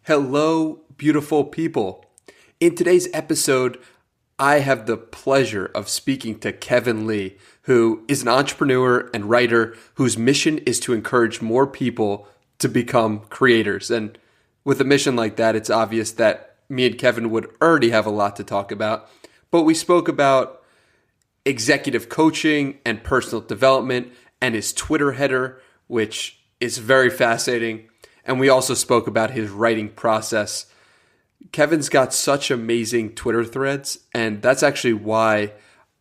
Hello, beautiful people. In today's episode, I have the pleasure of speaking to Kevin Lee, who is an entrepreneur and writer whose mission is to encourage more people to become creators. And with a mission like that, it's obvious that me and Kevin would already have a lot to talk about. But we spoke about executive coaching and personal development and his Twitter header, which is very fascinating. And we also spoke about his writing process. Kevin's got such amazing Twitter threads, and that's actually why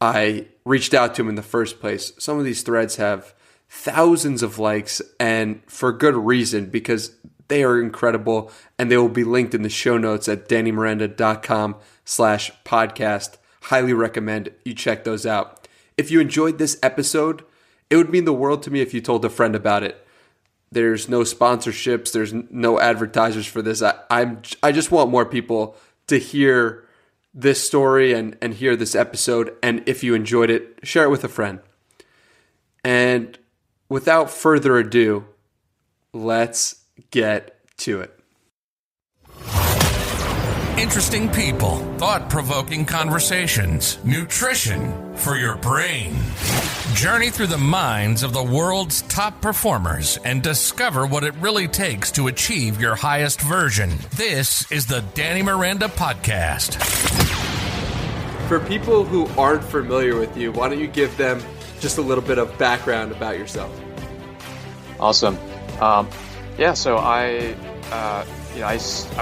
I reached out to him in the first place. Some of these threads have thousands of likes, and for good reason, because they are incredible, and they will be linked in the show notes at dannymiranda.com/podcast. Highly recommend you check those out. If you enjoyed this episode, it would mean the world to me if you told a friend about it. There's no sponsorships. There's no advertisers for this. I just want more people to hear this story and hear this episode. And if you enjoyed it, share it with a friend. And without further ado, let's get to it. Interesting people, thought-provoking conversations, nutrition for your brain. Journey through the minds of the world's top performers and discover what it really takes to achieve your highest version. This is the Danny Miranda Podcast. For people who aren't familiar with you, why don't you give them just a little bit of background about yourself? Awesome. So I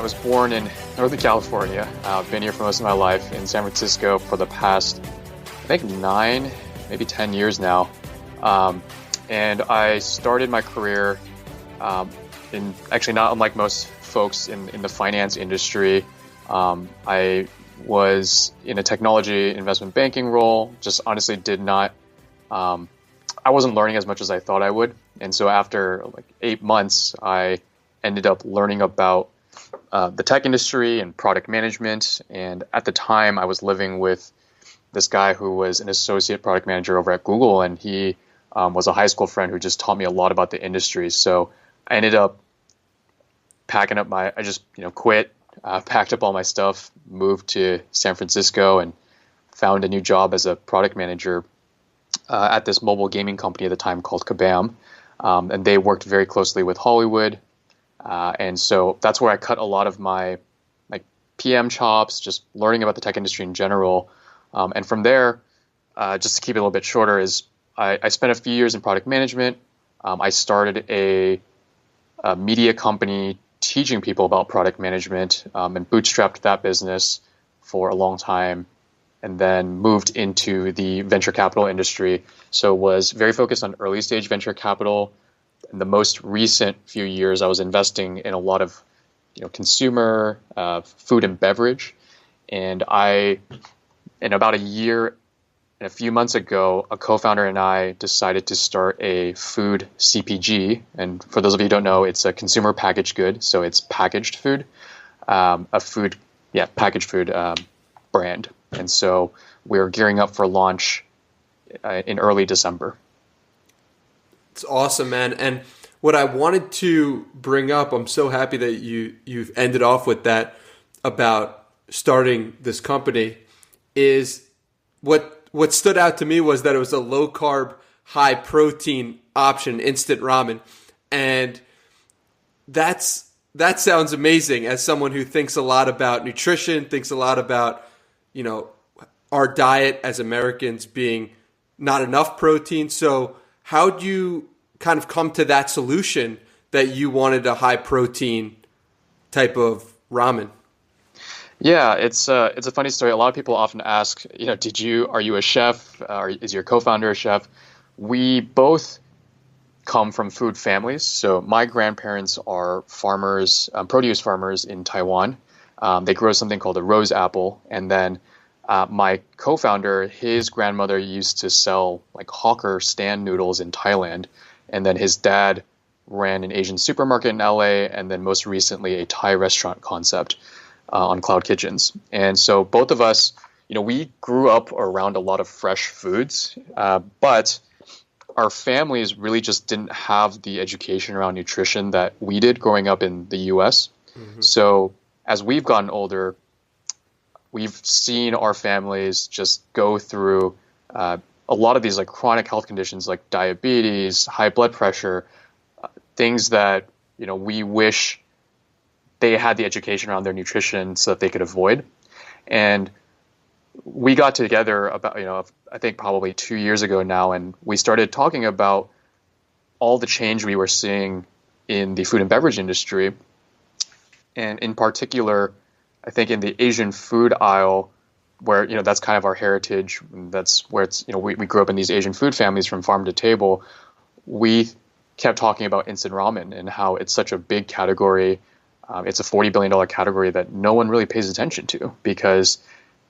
was born in Northern California. I've been here for most of my life, in San Francisco for the past, I think 9, maybe 10 years now. And I started my career in actually not unlike most folks in the finance industry. I was in a technology investment banking role, just honestly I wasn't learning as much as I thought I would. And so after 8 months, I ended up learning about the tech industry and product management. And at the time, I was living with this guy who was an associate product manager over at Google, and he was a high school friend who just taught me a lot about the industry. So I ended up packing up I just quit, packed up all my stuff, moved to San Francisco, and found a new job as a product manager at this mobile gaming company at the time called Kabam. And they worked very closely with Hollywood. And so that's where I cut a lot of my PM chops, just learning about the tech industry in general. And from there, just to keep it a little bit shorter, I spent a few years in product management. I started a media company teaching people about product management and bootstrapped that business for a long time, and then moved into the venture capital industry. So was very focused on early stage venture capital. In the most recent few years, I was investing in a lot of consumer food and beverage. And in about a year and a few months ago, a co-founder and I decided to start a food CPG. And for those of you who don't know, it's a consumer packaged good. So it's packaged food, packaged food brand. And so we're gearing up for launch in early December. It's awesome, man. And what I wanted to bring up, I'm so happy that you've ended off with that about starting this company, is what stood out to me was that it was a low carb, high protein option, instant ramen. And that sounds amazing as someone who thinks a lot about nutrition, thinks a lot about, our diet as Americans being not enough protein. So how do you kind of come to that solution that you wanted a high protein type of ramen? Yeah, it's a funny story. A lot of people often ask, are you a chef? Is your co-founder a chef? We both come from food families. So my grandparents are farmers, produce farmers in Taiwan. They grow something called a rose apple. And then my co-founder, his grandmother used to sell hawker stand noodles in Thailand. And then his dad ran an Asian supermarket in LA, and then most recently a Thai restaurant concept on Cloud Kitchens. And so both of us, we grew up around a lot of fresh foods, but our families really just didn't have the education around nutrition that we did growing up in the US. So as we've gotten older, we've seen our families just go through a lot of these like chronic health conditions like diabetes, high blood pressure, things that, we wish they had the education around their nutrition so that they could avoid. And we got together about, I think probably 2 years ago now, and we started talking about all the change we were seeing in the food and beverage industry. And in particular, I think in the Asian food aisle, where, that's kind of our heritage, that's where it's, we grew up in these Asian food families from farm to table. We kept talking about instant ramen and how it's such a big category. It's a $40 billion category that no one really pays attention to, because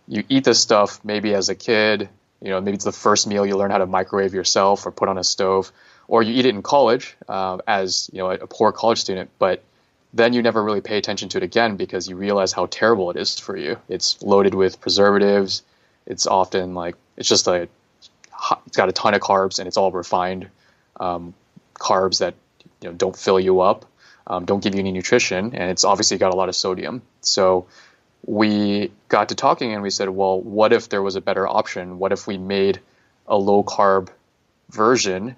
you eat this stuff maybe as a kid, maybe it's the first meal you learn how to microwave yourself or put on a stove, or you eat it in college as a poor college student, but then you never really pay attention to it again because you realize how terrible it is for you. It's loaded with preservatives. It's often it's got a ton of carbs, and it's all refined carbs that don't fill you up, don't give you any nutrition, and it's obviously got a lot of sodium. So we got to talking and we said, well, what if there was a better option? What if we made a low carb version?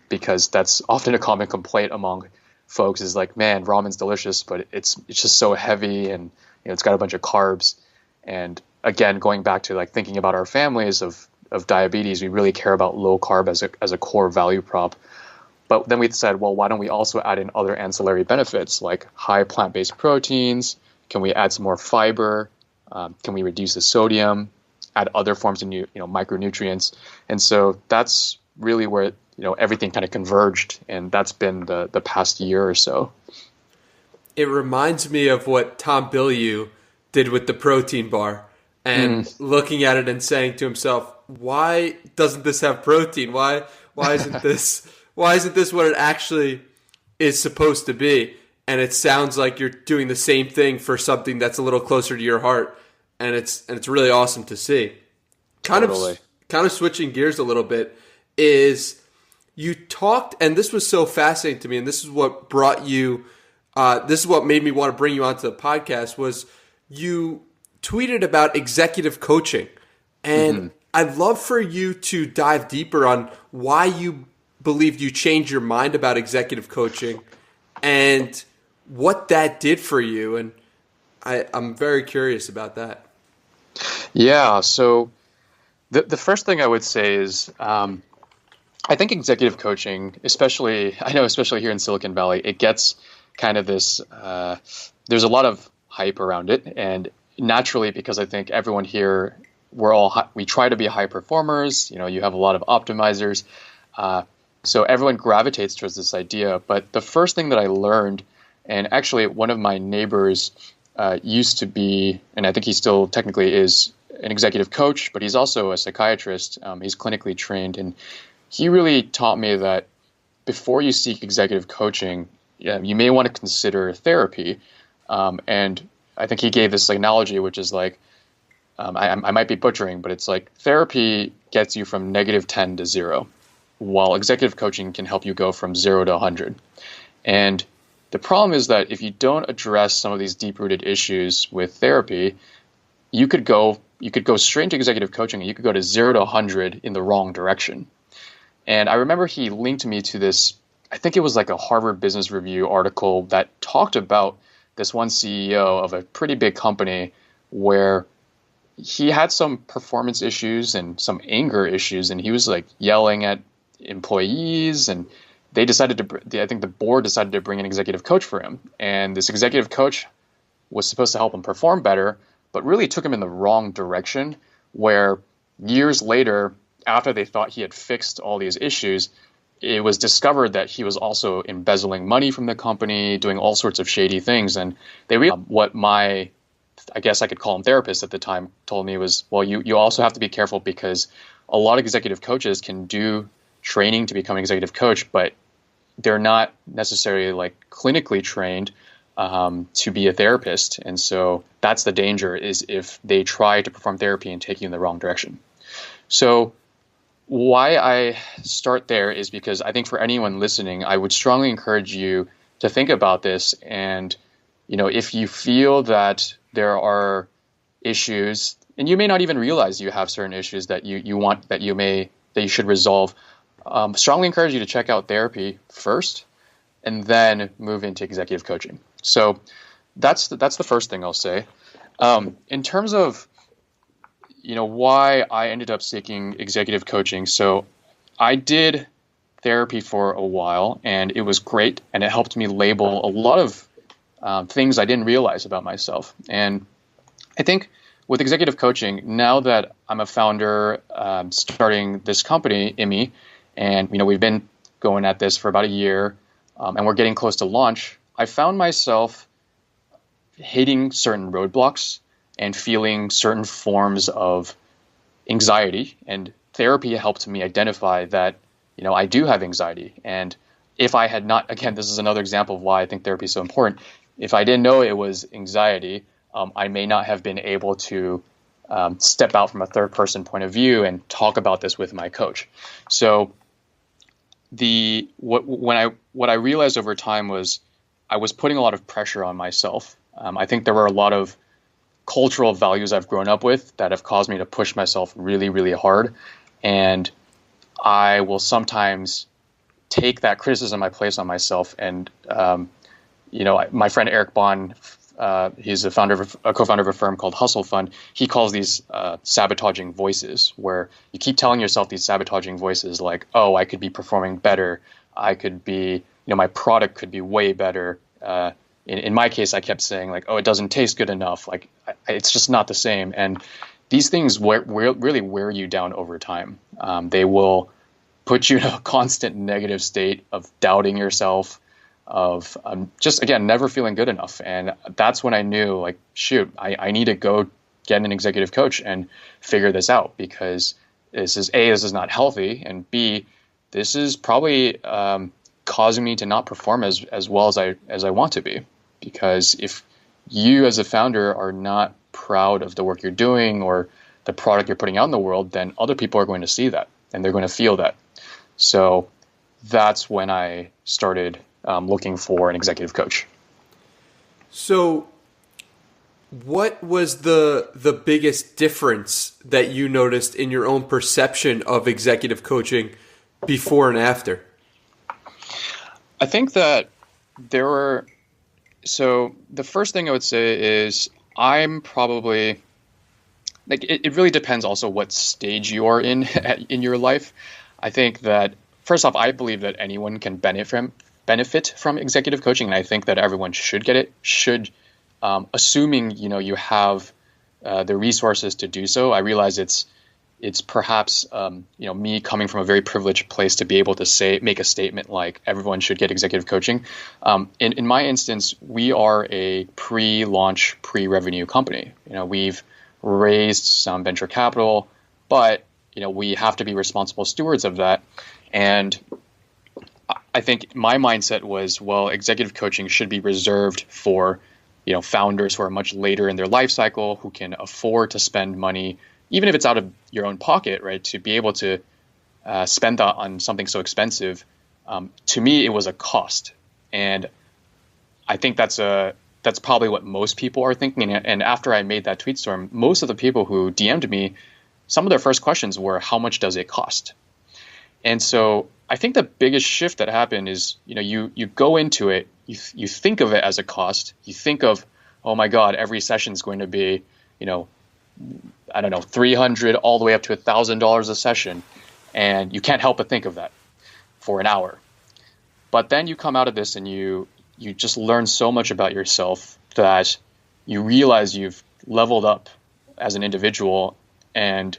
Because that's often a common complaint among folks is like, man, ramen's delicious, but it's just so heavy, and it's got a bunch of carbs. And again, going back to thinking about our families of diabetes, we really care about low carb as a core value prop. But then we said, well, why don't we also add in other ancillary benefits like high plant-based proteins? Can we add some more fiber? Can we reduce the sodium? Add other forms of micronutrients? And so that's really where everything kind of converged, and that's been the past year or so. It reminds me of what Tom Bilyeu did with the protein bar, and looking at it and saying to himself, why doesn't this have protein? Why isn't this what it actually is supposed to be? And it sounds like you're doing the same thing for something that's a little closer to your heart, and it's really awesome to see. Kind of switching gears a little bit is, you talked, and this was so fascinating to me, and this is what brought you, this is what made me want to bring you onto the podcast, was you tweeted about executive coaching. And I'd love for you to dive deeper on why you believed you changed your mind about executive coaching and what that did for you. And I'm very curious about that. Yeah, so the first thing I would say is, I think executive coaching, especially here in Silicon Valley, it gets kind of this, there's a lot of hype around it. And naturally, because I think everyone here, we try to be high performers, you have a lot of optimizers. So everyone gravitates towards this idea. But the first thing that I learned, and actually one of my neighbors used to be, and I think he still technically is, an executive coach, but he's also a psychiatrist. He's clinically trained, and he really taught me that before you seek executive coaching, you may want to consider therapy. And I think he gave this analogy, which is I might be butchering, but it's like therapy gets you from -10 to 0, while executive coaching can help you go from 0 to 100. And the problem is that if you don't address some of these deep-rooted issues with therapy, you could go straight into executive coaching, and you could go to 0 to 100 in the wrong direction. And I remember he linked me to this, I think it was a Harvard Business Review article that talked about this one CEO of a pretty big company where he had some performance issues and some anger issues, and he was yelling at employees, and I think the board decided to bring an executive coach for him. And this executive coach was supposed to help him perform better, but really took him in the wrong direction, where years later, after they thought he had fixed all these issues, it was discovered that he was also embezzling money from the company, doing all sorts of shady things. And they realized what I guess I could call him therapist at the time, told me was, well, you also have to be careful, because a lot of executive coaches can do training to become an executive coach, but they're not necessarily clinically trained to be a therapist. And so that's the danger, is if they try to perform therapy and take you in the wrong direction. So why I start there is because I think for anyone listening, I would strongly encourage you to think about this and if you feel that there are issues, and you may not even realize you have certain issues that you should resolve, strongly encourage you to check out therapy first, and then move into executive coaching. So that's the first thing I'll say. In terms of why I ended up seeking executive coaching, so I did therapy for a while, and it was great, and it helped me label a lot of things I didn't realize about myself. And I think with executive coaching, now that I'm a founder, starting this company, IMI, and we've been going at this for about a year, and we're getting close to launch, I found myself hitting certain roadblocks and feeling certain forms of anxiety. And therapy helped me identify that I do have anxiety. And if I had not, again, this is another example of why I think therapy is so important. If I didn't know it was anxiety, I may not have been able to step out from a third person point of view and talk about this with my coach. So what I realized over time was I was putting a lot of pressure on myself. I think there were a lot of cultural values I've grown up with that have caused me to push myself really, really hard. And I will sometimes take that criticism I place on myself. And, my friend Eric Bond, he's a co-founder of a firm called Hustle Fund. He calls these sabotaging voices, where you keep telling yourself these sabotaging voices like, oh, I could be performing better. I could be, my product could be way better. In my case, I kept saying like, oh, it doesn't taste good enough. Like, it's just not the same. And these things really wear you down over time. They will put you in a constant negative state of doubting yourself, of just, again, never feeling good enough. And that's when I knew, like, shoot, I need to go get an executive coach and figure this out, because this is not healthy, and B, this is probably causing me to not perform as well as I want to be. Because if you as a founder are not proud of the work you're doing or the product you're putting out in the world, then other people are going to see that and they're going to feel that. So that's when I started looking for an executive coach. So what was the biggest difference that you noticed in your own perception of executive coaching before and after? I think that so the first thing I would say is I'm probably, like, it really depends also what stage you are in your life. I think that, first off, I believe that anyone can benefit from executive coaching, and I think that everyone should get it, assuming you have the resources to do so. I realize it's perhaps me coming from a very privileged place to be able to make a statement like everyone should get executive coaching. In my instance, we are a pre-launch, pre-revenue company. We've raised some venture capital, but we have to be responsible stewards of that. And I think my mindset was, well, executive coaching should be reserved for founders who are much later in their life cycle, who can afford to spend money, even if it's out of your own pocket, right, to be able to spend that on something so expensive. To me, it was a cost. And I think that's probably what most people are thinking. And after I made that tweet storm, most of the people who DM'd me, some of their first questions were, how much does it cost? And so I think the biggest shift that happened is, you go into it, you think of it as a cost. You think of, oh my God, every session is going to be, I don't know, $300 all the way up to $1,000 a session. And you can't help but think of that for an hour. But then you come out of this and you just learn so much about yourself that you realize you've leveled up as an individual. And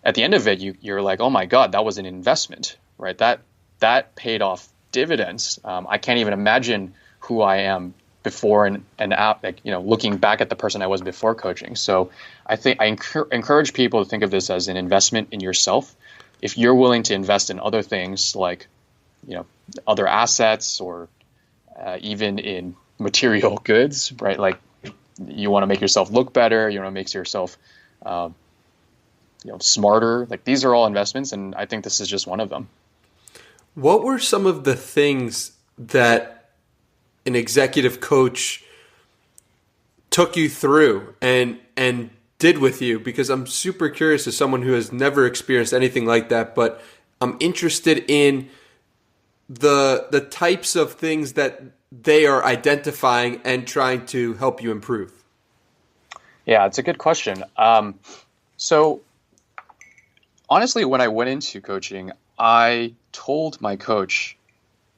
at the end of it, you're like, oh my God, that was an investment, right? That paid off dividends. I can't even imagine who I am before and looking back at the person I was before coaching. So I think I encourage people to think of this as an investment in yourself. If you're willing to invest in other things like, other assets or even in material goods, right? Like, you want to make yourself look better, you want to make yourself, smarter. Like, these are all investments, and I think this is just one of them. What were some of the things that an executive coach took you through and did with you, because I'm super curious as someone who has never experienced anything like that, but I'm interested in the types of things that they are identifying and trying to help you improve. Yeah, it's a good question. So honestly, when I went into coaching, I told my coach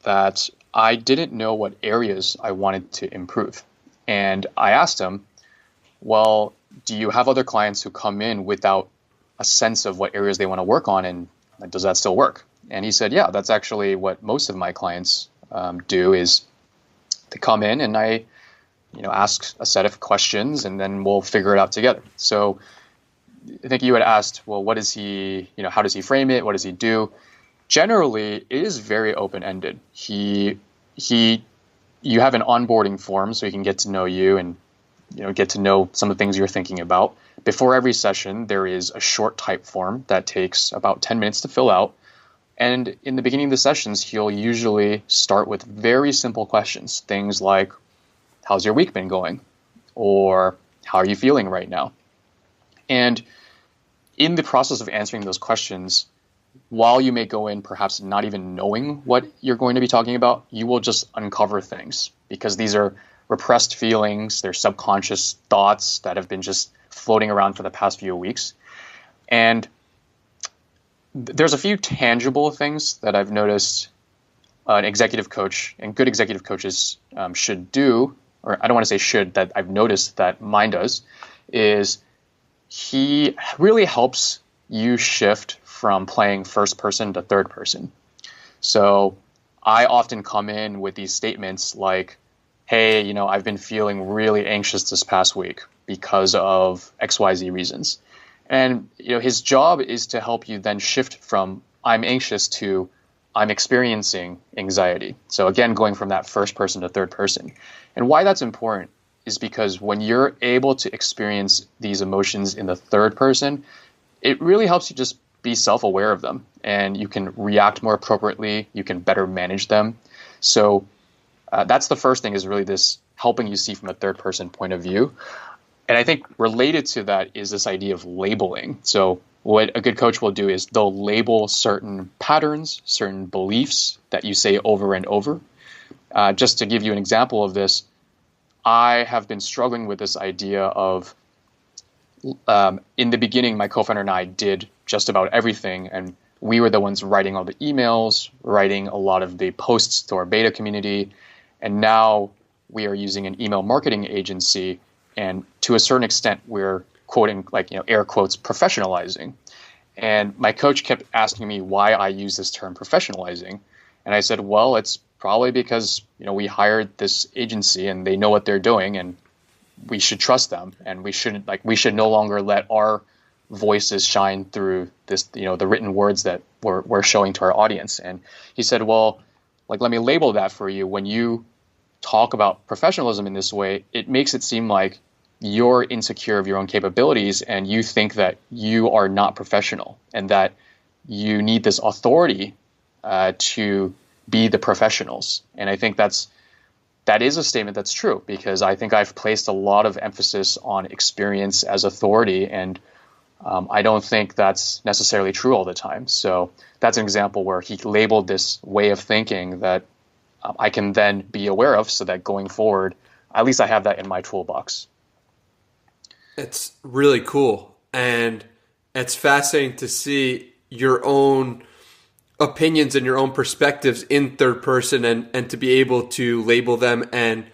that I didn't know what areas I wanted to improve. And I asked him, well, do you have other clients who come in without a sense of what areas they want to work on, and does that still work? And he said, yeah, that's actually what most of my clients do, is they come in and I ask a set of questions and then we'll figure it out together. So I think you had asked, well, what is he, how does he frame it? What does he do? Generally, it is very open-ended. You have an onboarding form so he can get to know you and get to know some of the things you're thinking about. Before every session, there is a short type form that takes about 10 minutes to fill out. And in the beginning of the sessions, he'll usually start with very simple questions. Things like, how's your week been going? Or how are you feeling right now? And in the process of answering those questions, while you may go in perhaps not even knowing what you're going to be talking about, you will just uncover things, because these are repressed feelings, they're subconscious thoughts that have been just floating around for the past few weeks. And there's a few tangible things that I've noticed an executive coach and good executive coaches should do, or I don't want to say should, that I've noticed that mine does, is he really helps you shift from playing first person to third person. So I often come in with these statements like, hey, I've been feeling really anxious this past week because of XYZ reasons. And his job is to help you then shift from I'm anxious to I'm experiencing anxiety. So again, going from that first person to third person. And why that's important is because when you're able to experience these emotions in the third person, it really helps you just be self-aware of them, and you can react more appropriately. You can better manage them. So that's the first thing, is really this helping you see from a third person point of view. And I think related to that is this idea of labeling. So what a good coach will do is they'll label certain patterns, certain beliefs that you say over and over. Just to give you an example of this, I have been struggling with this idea of, in the beginning, my co-founder and I did just about everything, and we were the ones writing all the emails, writing a lot of the posts to our beta community, and now we are using an email marketing agency, and to a certain extent, we're quoting, air quotes, professionalizing. And my coach kept asking me why I use this term professionalizing. And I said, well, it's probably because, we hired this agency and they know what they're doing and we should trust them. And we should no longer let our voices shine through this, the written words that we're showing to our audience. And he said, well, let me label that for you. When you talk about professionalism in this way, it makes it seem like you're insecure of your own capabilities and you think that you are not professional and that you need this authority to be the professionals. And I think that is a statement that's true, because I think I've placed a lot of emphasis on experience as authority, and I don't think that's necessarily true all the time. So that's an example where he labeled this way of thinking that I can then be aware of, so that going forward, at least I have that in my toolbox. It's really cool. And it's fascinating to see your own opinions and your own perspectives in third person, and to be able to label them and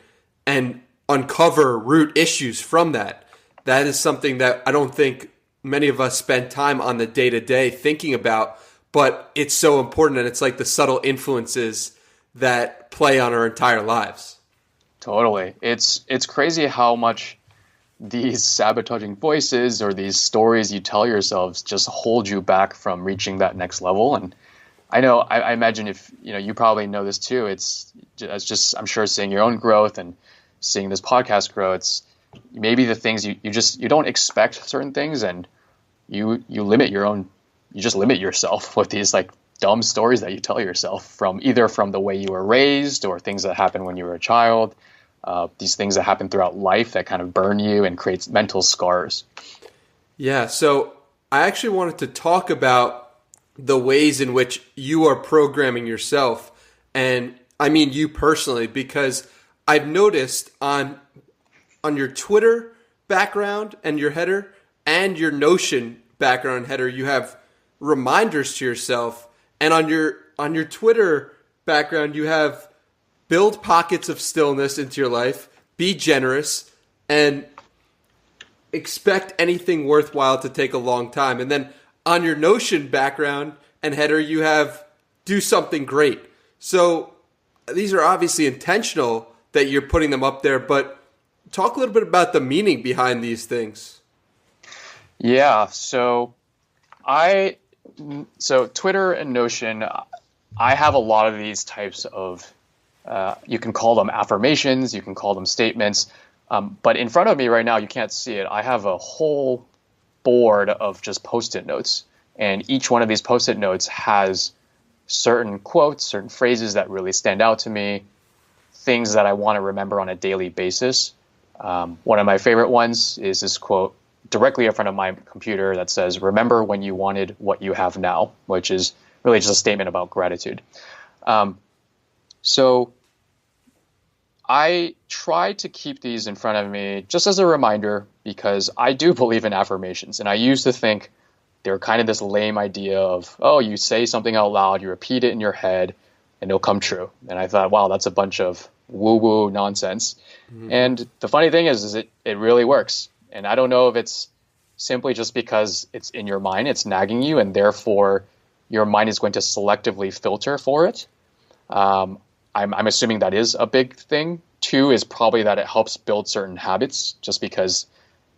uncover root issues from that. That is something that I don't think many of us spend time on the day-to-day thinking about, but it's so important, and it's like the subtle influences that play on our entire lives. Totally. It's crazy how much these sabotaging voices or these stories you tell yourselves just hold you back from reaching that next level. And I know, I imagine if, you probably know this too, it's just, I'm sure, seeing your own growth and seeing this podcast grow, it's maybe the things you don't expect certain things, and you limit your own, you just limit yourself with these dumb stories that you tell yourself, from either from the way you were raised or things that happened when you were a child. these things that happen throughout life that kind of burn you and creates mental scars. Yeah, so I actually wanted to talk about the ways in which you are programming yourself, and I mean you personally, because I've noticed on your Twitter background and your header and your Notion background and header, you have reminders to yourself, and on your Twitter background you have build pockets of stillness into your life, be generous, and expect anything worthwhile to take a long time. And then on your Notion background and header, you have do something great. So these are obviously intentional that you're putting them up there, but talk a little bit about the meaning behind these things. Yeah, so Twitter and Notion, I have a lot of these types of, you can call them affirmations, you can call them statements. But in front of me right now, you can't see it. I have a whole board of just Post-it notes. And each one of these Post-it notes has certain quotes, certain phrases that really stand out to me, things that I want to remember on a daily basis. One of my favorite ones is this quote directly in front of my computer that says, "Remember when you wanted what you have now," which is really just a statement about gratitude. So I try to keep these in front of me just as a reminder, because I do believe in affirmations. And I used to think they're kind of this lame idea of, oh, you say something out loud, you repeat it in your head, and it'll come true. And I thought, wow, that's a bunch of woo-woo nonsense. Mm-hmm. And the funny thing is it really works. And I don't know if it's simply just because it's in your mind, it's nagging you, and therefore your mind is going to selectively filter for it. I'm assuming that is a big thing. 2 is probably that it helps build certain habits, just because,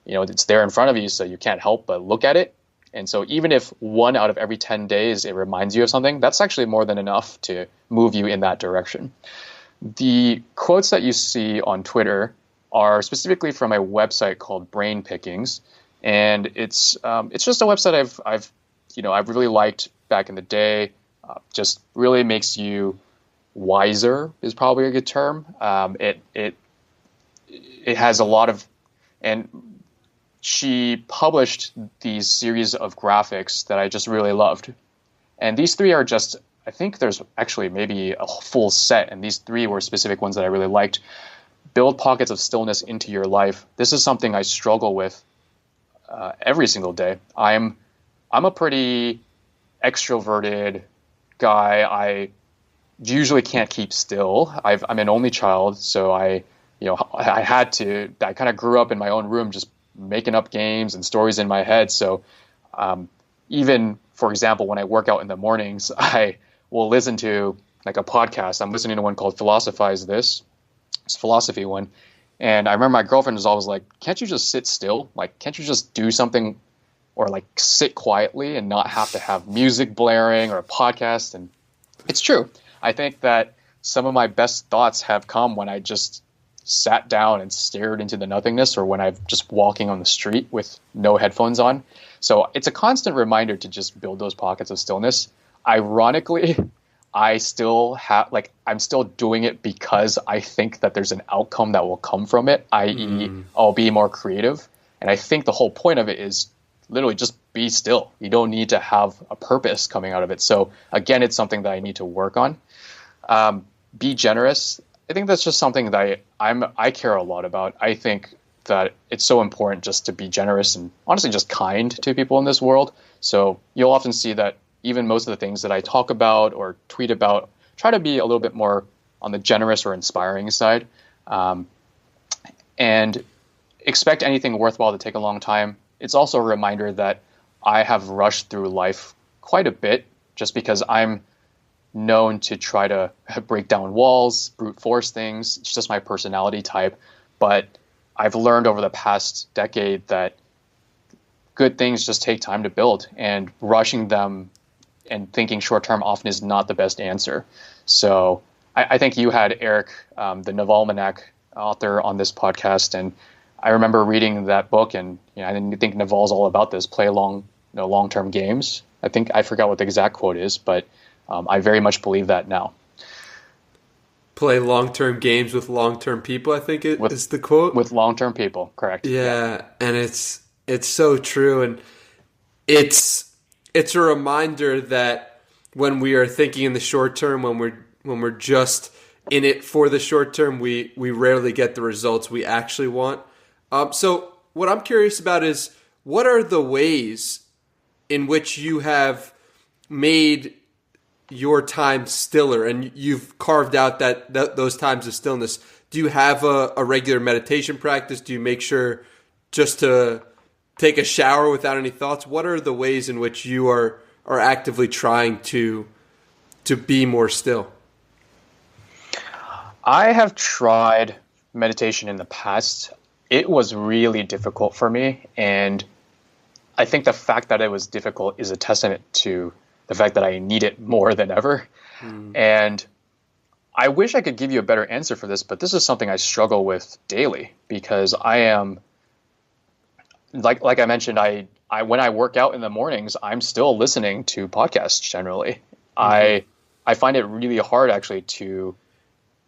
it's there in front of you, so you can't help but look at it. And so even if 1 out of every 10 days it reminds you of something, that's actually more than enough to move you in that direction. The quotes that you see on Twitter are specifically from a website called Brain Pickings, and it's just a website I've really liked back in the day. Just really makes you wiser is probably a good term. It has a lot of, and she published these series of graphics that I just really loved. And these 3 are just, I think there's actually maybe a full set, and these 3 were specific ones that I really liked. Build pockets of stillness into your life. This is something I struggle with every single day. I'm a pretty extroverted guy. I usually can't keep still. I'm an only child, so I kind of grew up in my own room just making up games and stories in my head. So even, for example, when I work out in the mornings, I will listen to like a podcast. I'm listening to one called Philosophize This. It's a philosophy one. And I remember my girlfriend was always like, can't you just sit still? Like, can't you just do something, or like sit quietly and not have to have music blaring or a podcast? And it's true. I think that some of my best thoughts have come when I just sat down and stared into the nothingness, or when I'm just walking on the street with no headphones on. So it's a constant reminder to just build those pockets of stillness. Ironically, I'm still doing it because I think that there's an outcome that will come from it, i.e. I'll be more creative. And I think the whole point of it is literally just be still. You don't need to have a purpose coming out of it. So again, it's something that I need to work on. Be generous. I think that's just something that I care a lot about. I think that it's so important just to be generous and honestly just kind to people in this world. So you'll often see that even most of the things that I talk about or tweet about try to be a little bit more on the generous or inspiring side. And expect anything worthwhile to take a long time. It's also a reminder that I have rushed through life quite a bit just because I'm known to try to break down walls, brute force things. It's just my personality type. But I've learned over the past decade that good things just take time to build, and rushing them and thinking short term often is not the best answer. So I think you had Eric, the Navalmanak author, on this podcast, and I remember reading that book, and I didn't think Naval's all about this, play long-term games. I forgot what the exact quote is, but I very much believe that now. play long-term games with long-term people, I think is the quote. With long-term people, correct. Yeah, and it's so true, and it's a reminder that when we are thinking in the short term, when we're just in it for the short term, we rarely get the results we actually want. So what I'm curious about is, what are the ways in which you have made your time stiller and you've carved out that those times of stillness? Do you have a regular meditation practice? Do you make sure just to take a shower without any thoughts? What are the ways in which you are actively trying to be more still? I have tried meditation in the past. It was really difficult for me, and I think the fact that it was difficult is a testament to the fact that I need it more than ever. And I wish I could give you a better answer for this, but this is something I struggle with daily, because I am, like I mentioned, I when I work out in the mornings, I'm still listening to podcasts generally. I find it really hard actually to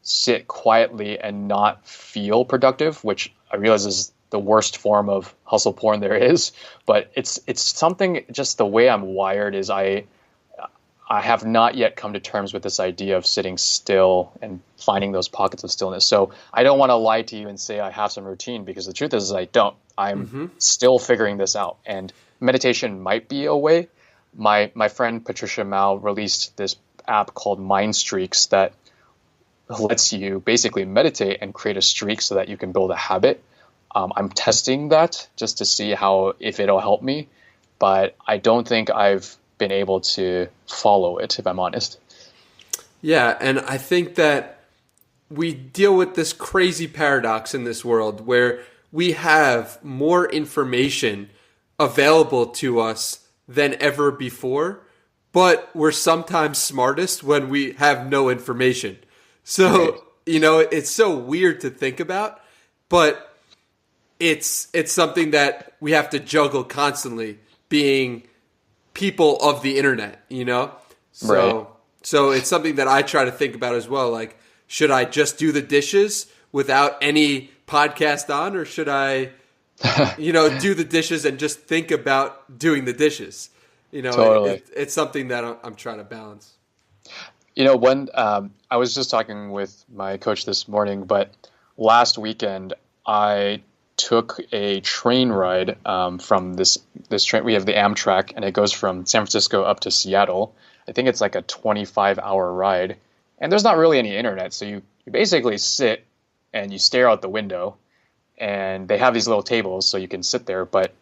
sit quietly and not feel productive, which I realize is the worst form of hustle porn there is. But it's something, just the way I'm wired is I have not yet come to terms with this idea of sitting still and finding those pockets of stillness. So I don't want to lie to you and say I have some routine, because the truth is I don't. I'm still figuring this out. And meditation might be a way. My friend Patricia Mao released this app called Mind Streaks that lets you basically meditate and create a streak so that you can build a habit. I'm testing that just to see if it'll help me, but I don't think I've been able to follow it, if I'm honest. Yeah, and I think that we deal with this crazy paradox in this world where we have more information available to us than ever before, but we're sometimes smartest when we have no information. So, it's so weird to think about, but it's something that we have to juggle constantly, being people of the internet, So it's something that I try to think about as well. Like, should I just do the dishes without any podcast on, or should I, do the dishes and just think about doing the dishes? Totally. It's something that I'm trying to balance. When I was just talking with my coach this morning, but last weekend I took a train ride from this train. We have the Amtrak, and it goes from San Francisco up to Seattle. I think it's like a 25-hour ride, and there's not really any internet. So you basically sit and you stare out the window, and they have these little tables so you can sit there, but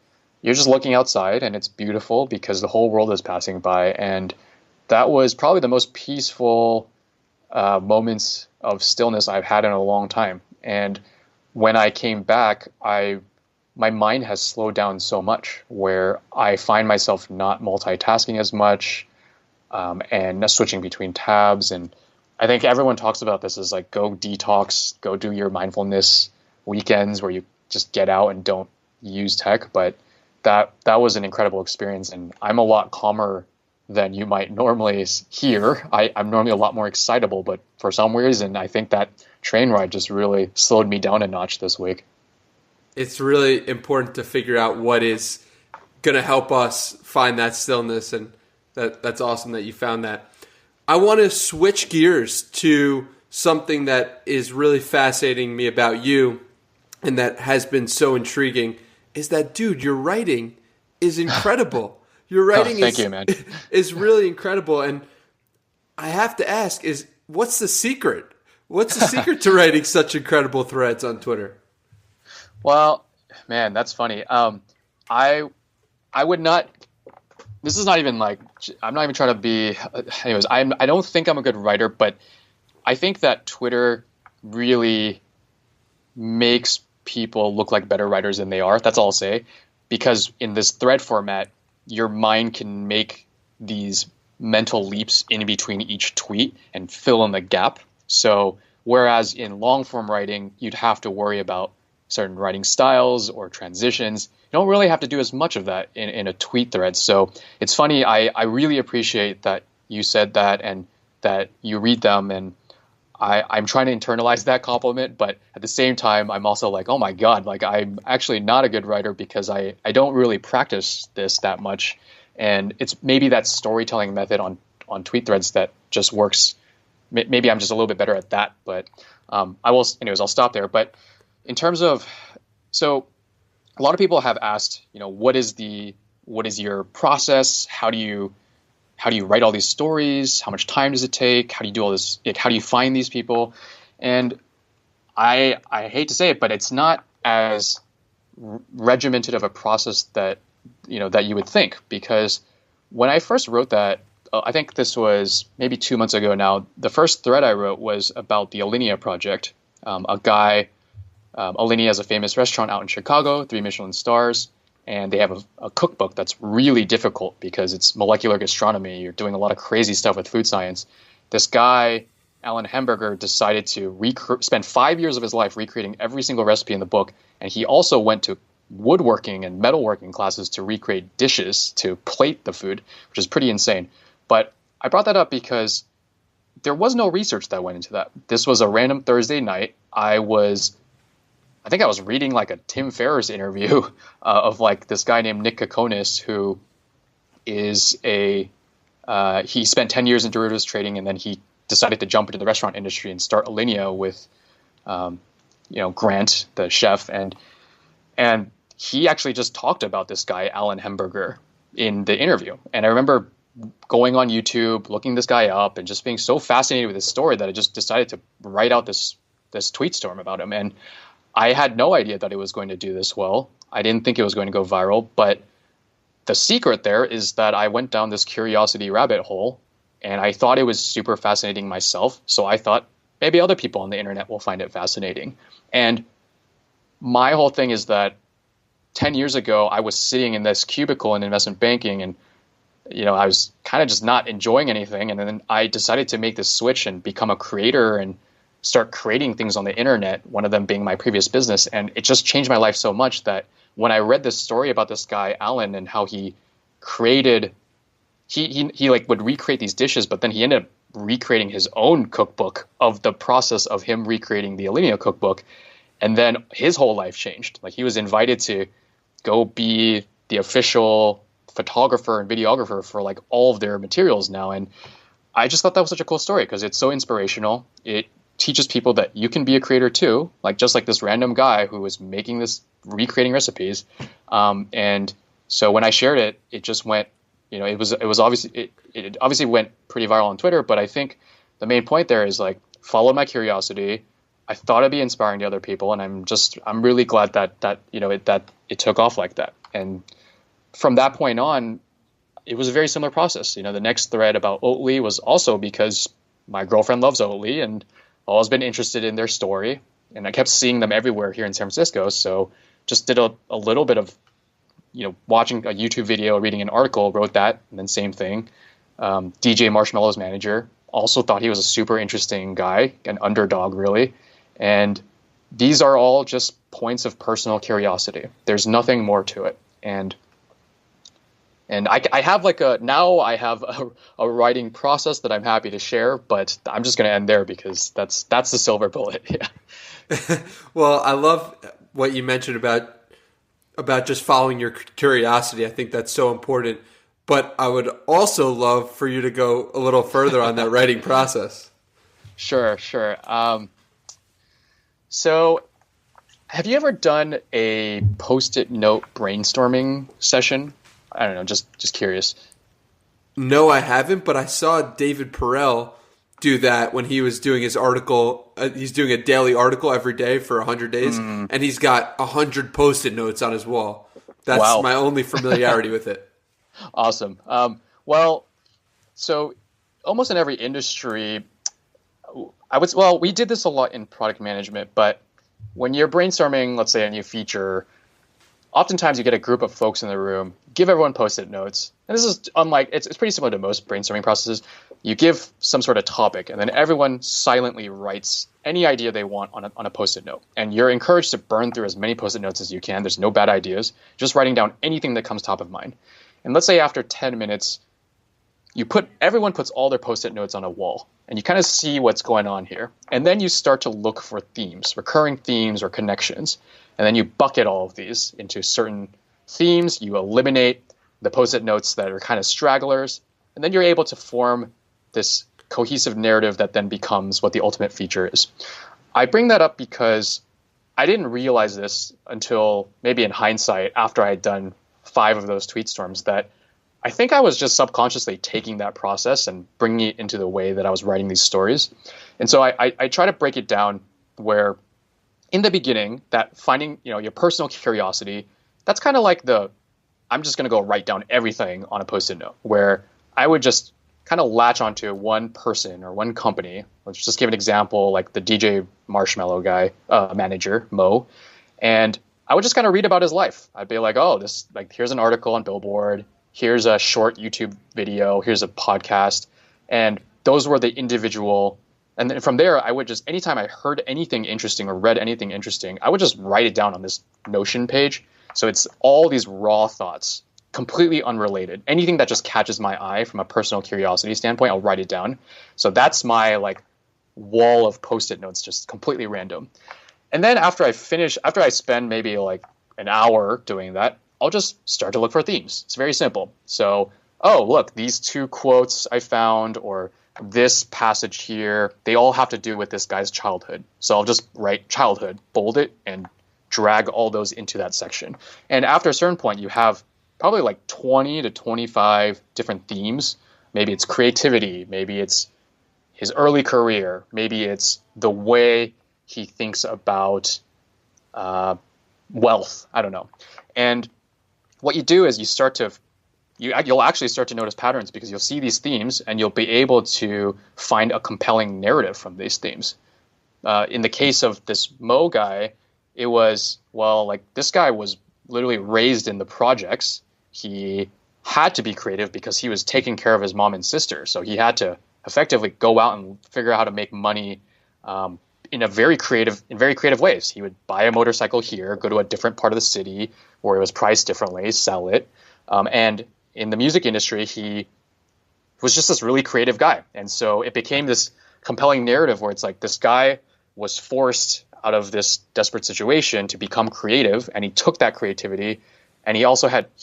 you're just looking outside, and it's beautiful because the whole world is passing by. And that was probably the most peaceful moments of stillness I've had in a long time. And when I came back, my mind has slowed down so much, where I find myself not multitasking as much and not switching between tabs. And I think everyone talks about this as like, go detox, go do your mindfulness weekends where you just get out and don't use tech. But that was an incredible experience, and I'm a lot calmer than you might normally hear. I'm normally a lot more excitable, but for some reason, I think that train ride just really slowed me down a notch this week. It's really important to figure out what is going to help us find that stillness, and that's awesome that you found that. I want to switch gears to something that is really fascinating me about you, and that has been so intriguing, is that, dude, your writing is incredible. Your writing is really incredible. And I have to ask, what's the secret? What's the secret to writing such incredible threads on Twitter? Well, man, that's funny. I would not, this is not even like, I'm not even trying to be, anyways, I don't think I'm a good writer, but I think that Twitter really makes people look like better writers than they are. That's all I'll say. Because in this thread format, your mind can make these mental leaps in between each tweet and fill in the gap. So whereas in long form writing, you'd have to worry about certain writing styles or transitions, you don't really have to do as much of that in a tweet thread. So it's funny. I really appreciate that you said that and that you read them. And I'm trying to internalize that compliment, but at the same time, I'm also like, oh my God, like I'm actually not a good writer because I don't really practice this that much. And it's maybe that storytelling method on tweet threads that just works. Maybe I'm just a little bit better at that, but anyways, I'll stop there. But in terms of, so a lot of people have asked, what is your process? How do you write all these stories? How much time does it take? How do you do all this? Like, how do you find these people? And I hate to say it, but it's not as regimented of a process that you would think, because when I first wrote that, I think this was maybe 2 months ago now, the first thread I wrote was about the Alinea project. Alinea is a famous restaurant out in Chicago, 3 Michelin stars. And they have a cookbook that's really difficult because it's molecular gastronomy. You're doing a lot of crazy stuff with food science. This guy, Alan Hamburger, decided to spend 5 years of his life recreating every single recipe in the book. And he also went to woodworking and metalworking classes to recreate dishes to plate the food, which is pretty insane. But I brought that up because there was no research that went into that. This was a random Thursday night. I think I was reading like a Tim Ferriss interview of like this guy named Nick Kokonis, who is he spent 10 years in derivatives trading, and then he decided to jump into the restaurant industry and start Alinea with, Grant, the chef. And he actually just talked about this guy, Alan Hamburger, in the interview. And I remember going on YouTube, looking this guy up, and just being so fascinated with his story that I just decided to write out this tweet storm about him. And I had no idea that it was going to do this well. I didn't think it was going to go viral, but the secret there is that I went down this curiosity rabbit hole, and I thought it was super fascinating myself. So I thought maybe other people on the internet will find it fascinating. And my whole thing is that 10 years ago, I was sitting in this cubicle in investment banking, and I was kind of just not enjoying anything. And then I decided to make this switch and become a creator and start creating things on the internet, one of them being my previous business. And it just changed my life so much that when I read this story about this guy, Alan, and how he created, he like would recreate these dishes, but then he ended up recreating his own cookbook of the process of him recreating the Alinea cookbook. And then his whole life changed. Like, he was invited to go be the official photographer and videographer for like all of their materials now. And I just thought that was such a cool story because it's so inspirational. It teaches people that you can be a creator too, just like this random guy who was making this, recreating recipes. And so when I shared it, it just went, it obviously went pretty viral on Twitter, but I think the main point there is like, follow my curiosity. I thought it'd be inspiring to other people, and I'm really glad that it took off like that. And from that point on, it was a very similar process. The next thread about Oatly was also because my girlfriend loves Oatly, and I've always been interested in their story, and I kept seeing them everywhere here in San Francisco. So just did a little bit of, watching a YouTube video, reading an article, wrote that, and then same thing. DJ Marshmallow's manager also thought he was a super interesting guy, an underdog really. And these are all just points of personal curiosity. There's nothing more to it. And I have I have a writing process that I'm happy to share, but I'm just going to end there because that's the silver bullet. Yeah. Well, I love what you mentioned about just following your curiosity. I think that's so important. But I would also love for you to go a little further on that writing process. Sure. So have you ever done a Post-it note brainstorming session? I don't know, just curious. No, I haven't, but I saw David Perel do that when he was doing his article. He's doing a daily article every day for 100 days, and he's got 100 Post-it notes on his wall. That's Wow. my only familiarity with it. Awesome. So almost in every industry, we did this a lot in product management, but when you're brainstorming, let's say a new feature, oftentimes you get a group of folks in the room, give everyone Post-it notes. And this is unlike, it's pretty similar to most brainstorming processes. You give some sort of topic, and then everyone silently writes any idea they want on a Post-it note. And you're encouraged to burn through as many Post-it notes as you can. There's no bad ideas, just writing down anything that comes top of mind. And let's say after 10 minutes, everyone puts all their post-it notes on a wall, and you kind of see what's going on here. And then you start to look for themes, recurring themes or connections. And then you bucket all of these into certain themes. You eliminate the post-it notes that are kind of stragglers. And then you're able to form this cohesive narrative that then becomes what the ultimate feature is. I bring that up because I didn't realize this until maybe in hindsight after I had done 5 of those tweet storms, that I think I was just subconsciously taking that process and bringing it into the way that I was writing these stories. And so I try to break it down where in the beginning that finding, your personal curiosity, that's kind of like I'm just going to go write down everything on a post-it note, where I would just kind of latch onto one person or one company. Let's just give an example, like the DJ Marshmallow guy, manager, Mo. And I would just kind of read about his life. I'd be like, here's an article on Billboard. Here's a short YouTube video. Here's a podcast. And those were the individual. And then from there, I would just, anytime I heard anything interesting or read anything interesting, I would just write it down on this Notion page. So it's all these raw thoughts, completely unrelated. Anything that just catches my eye from a personal curiosity standpoint, I'll write it down. So that's my wall of post-it notes, just completely random. And then after I spend maybe an hour doing that, I'll just start to look for themes. It's very simple. So, look, these 2 quotes I found, or this passage here, they all have to do with this guy's childhood. So I'll just write childhood, bold it, and drag all those into that section. And after a certain point, you have probably 20 to 25 different themes. Maybe it's creativity. Maybe it's his early career. Maybe it's the way he thinks about wealth. I don't know. And what you do is you'll actually start to notice patterns, because you'll see these themes and you'll be able to find a compelling narrative from these themes. In the case of this Mo guy, it was, this guy was literally raised in the projects. He had to be creative because he was taking care of his mom and sister. So he had to effectively go out and figure out how to make money in very creative ways. He would buy a motorcycle here, go to a different part of the city where it was priced differently, sell it. And in the music industry, he was just this really creative guy. And so it became this compelling narrative where it's this guy was forced out of this desperate situation to become creative, and he took that creativity, and he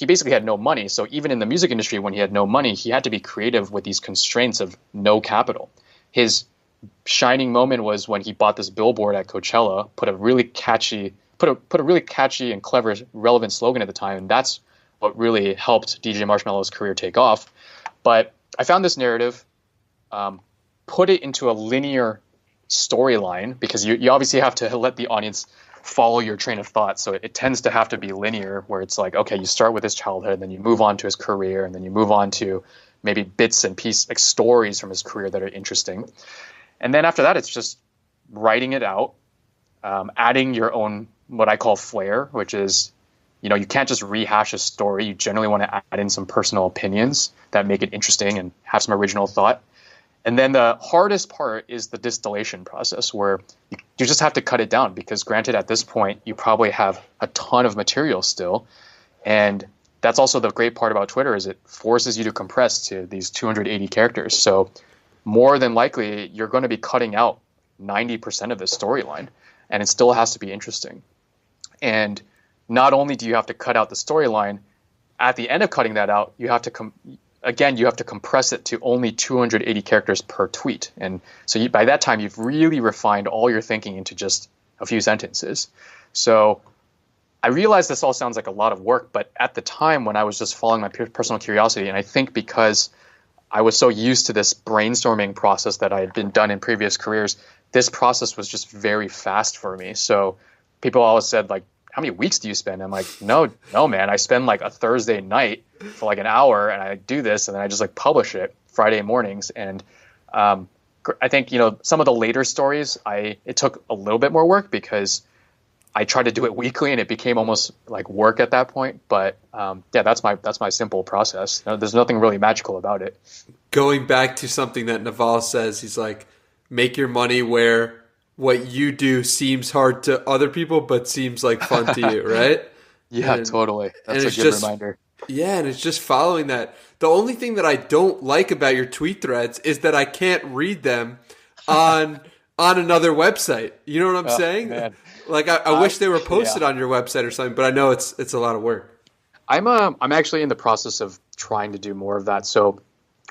basically had no money. So even in the music industry, when he had no money, he had to be creative with these constraints of no capital. His shining moment was when he bought this billboard at Coachella, put a really catchy and clever, relevant slogan at the time, and that's what really helped DJ Marshmallow's career take off. But I found this narrative, put it into a linear storyline, because you obviously have to let the audience follow your train of thought. So it tends to have to be linear, where it's okay, you start with his childhood, then you move on to his career, and then you move on to maybe bits and pieces, stories from his career that are interesting. And then after that, it's just writing it out, adding your own, what I call flair, which is, you can't just rehash a story. You generally want to add in some personal opinions that make it interesting and have some original thought. And then the hardest part is the distillation process, where you just have to cut it down, because granted, at this point, you probably have a ton of material still. And that's also the great part about Twitter, is it forces you to compress to these 280 characters. So more than likely, you're going to be cutting out 90% of the storyline, and it still has to be interesting. And not only do you have to cut out the storyline, at the end of cutting that out, you have to compress it to only 280 characters per tweet. And so by that time, you've really refined all your thinking into just a few sentences. So I realize this all sounds like a lot of work, but at the time when I was just following my personal curiosity, and I think because I was so used to this brainstorming process that I had been done in previous careers, this process was just very fast for me. So people always said, how many weeks do you spend? I'm like, no, man, I spend a Thursday night for an hour, and I do this, and then I just publish it Friday mornings. And I think, some of the later stories, it took a little bit more work, because I tried to do it weekly, and it became almost like work at that point. But that's my simple process. There's nothing really magical about it. Going back to something that Naval says, he's make your money where what you do seems hard to other people, but seems like fun to you, right? Yeah, totally. That's a good reminder. Yeah, and it's just following that. The only thing that I don't like about your tweet threads is that I can't read them on another website. You know what I'm saying? Man. Like I wish they were posted Yeah. on your website or something, but I know it's a lot of work. I'm actually in the process of trying to do more of that. So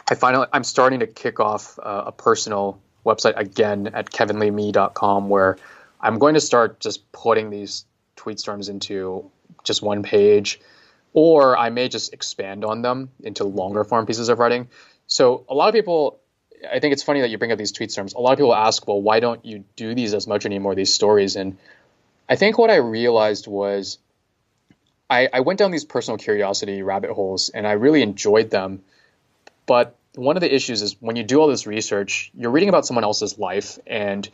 I'm starting to kick off a personal website again at kevinleeme.com, where I'm going to start just putting these tweet storms into just one page, or I may just expand on them into longer form pieces of writing. So a lot of people, I think it's funny that you bring up these tweet storms. A lot of people ask, well, why don't you do these as much anymore, these stories? And I think what I realized was I went down these personal curiosity rabbit holes and I really enjoyed them. But one of the issues is when you do all this research, you're reading about someone else's life. And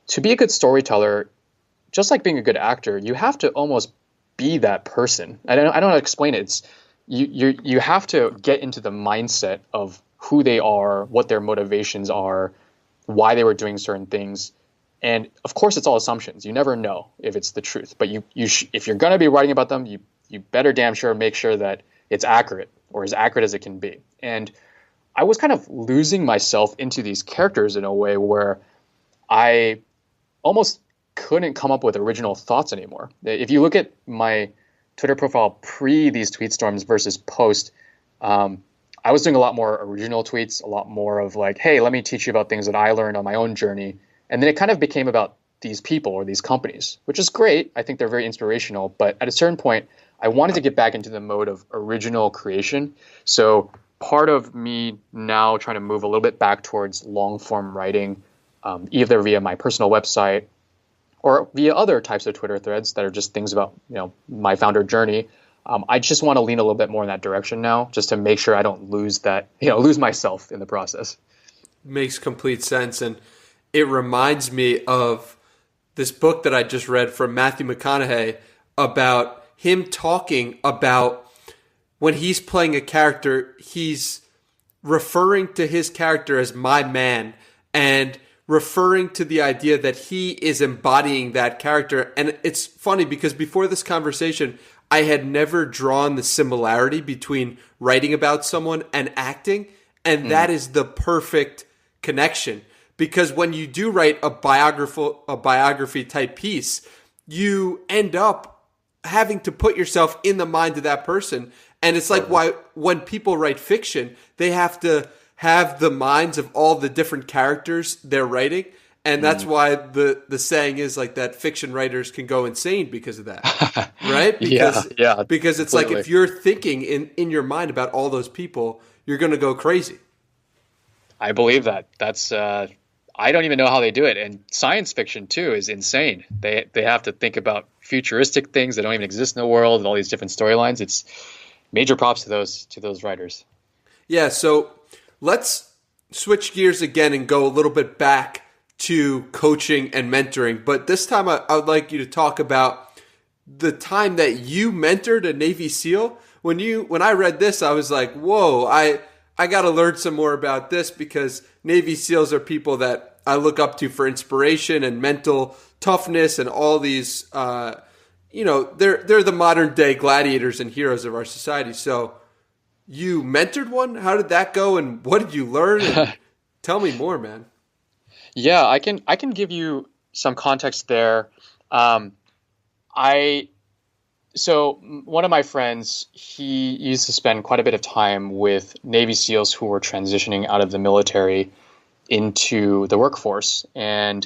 to be a good storyteller, just like being a good actor, you have to almost be that person. I don't know how to explain it. It's you have to get into the mindset of who they are, what their motivations are, why they were doing certain things. And of course, it's all assumptions. You never know if it's the truth. But if you're going to be writing about them, you better damn sure make sure that it's accurate, or as accurate as it can be. And I was kind of losing myself into these characters in a way where I almost couldn't come up with original thoughts anymore. If you look at my Twitter profile pre these tweet storms versus post, I was doing a lot more original tweets, a lot more of like, hey, let me teach you about things that I learned on my own journey. And then it kind of became about these people or these companies, which is great. I think they're very inspirational. But at a certain point, I wanted to get back into the mode of original creation. So part of me now trying to move a little bit back towards long form writing, either via my personal website or via other types of Twitter threads that are just things about, my founder journey. I just want to lean a little bit more in that direction now, just to make sure I don't lose myself in the process. Makes complete sense. And it reminds me of this book that I just read from Matthew McConaughey about him talking about when he's playing a character, he's referring to his character as my man and referring to the idea that he is embodying that character. And it's funny because before this conversation, I had never drawn the similarity between writing about someone and acting. And that is the perfect connection. Because when you do write a biography type piece, you end up having to put yourself in the mind of that person. And it's like why when people write fiction, they have to have the minds of all the different characters they're writing. And that's why the saying is like that fiction writers can go insane because of that. Right? Because it's like if you're thinking in your mind about all those people, you're going to go crazy. I believe that. That's I don't even know how they do it. And science fiction too is insane. They have to think about futuristic things that don't even exist in the world and all these different storylines. It's major props to those writers. Yeah, so let's switch gears again and go a little bit back to coaching and mentoring. But this time I would like you to talk about the time that you mentored a Navy SEAL. When I read this, I was like, whoa, I got to learn some more about this because Navy SEALs are people that I look up to for inspiration and mental toughness and all these, they're the modern day gladiators and heroes of our society. So you mentored one? How did that go? And what did you learn? And tell me more, man. Yeah, I can give you some context there. So one of my friends, he used to spend quite a bit of time with Navy SEALs who were transitioning out of the military into the workforce. And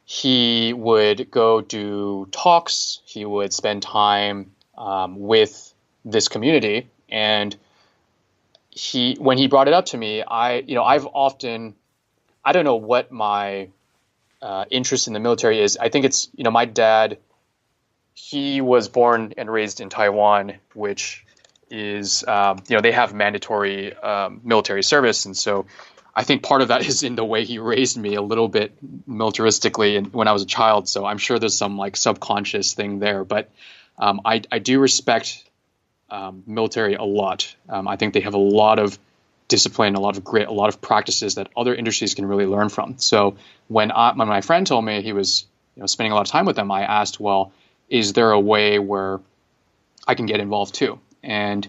he would go do talks. He would spend time with this community. And when he brought it up to me, I've often, I don't know what my interest in the military is. I think it's, my dad, he was born and raised in Taiwan, which is, they have mandatory military service. And so I think part of that is in the way he raised me a little bit militaristically when I was a child. So I'm sure there's some like subconscious thing there. But I do respect military a lot. I think they have a lot of discipline, a lot of grit, a lot of practices that other industries can really learn from. So when my friend told me he was spending a lot of time with them, I asked, well, is there a way where I can get involved too? And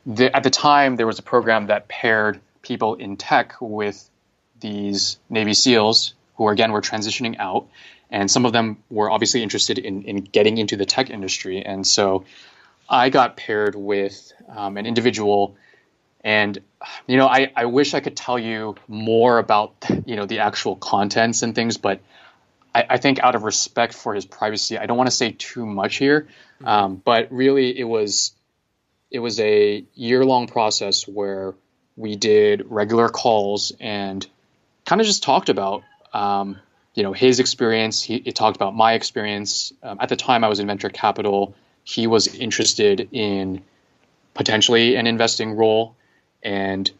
at the time, there was a program that paired people in tech with these Navy SEALs who, again, were transitioning out. And some of them were obviously interested in getting into the tech industry. And so I got paired with an individual. And, I wish I could tell you more about, the actual contents and things, but I think out of respect for his privacy, I don't want to say too much here. But really, it was a year-long process where we did regular calls and kind of just talked about, his experience. He talked about my experience. At the time, I was in venture capital. He was interested in potentially an investing role. And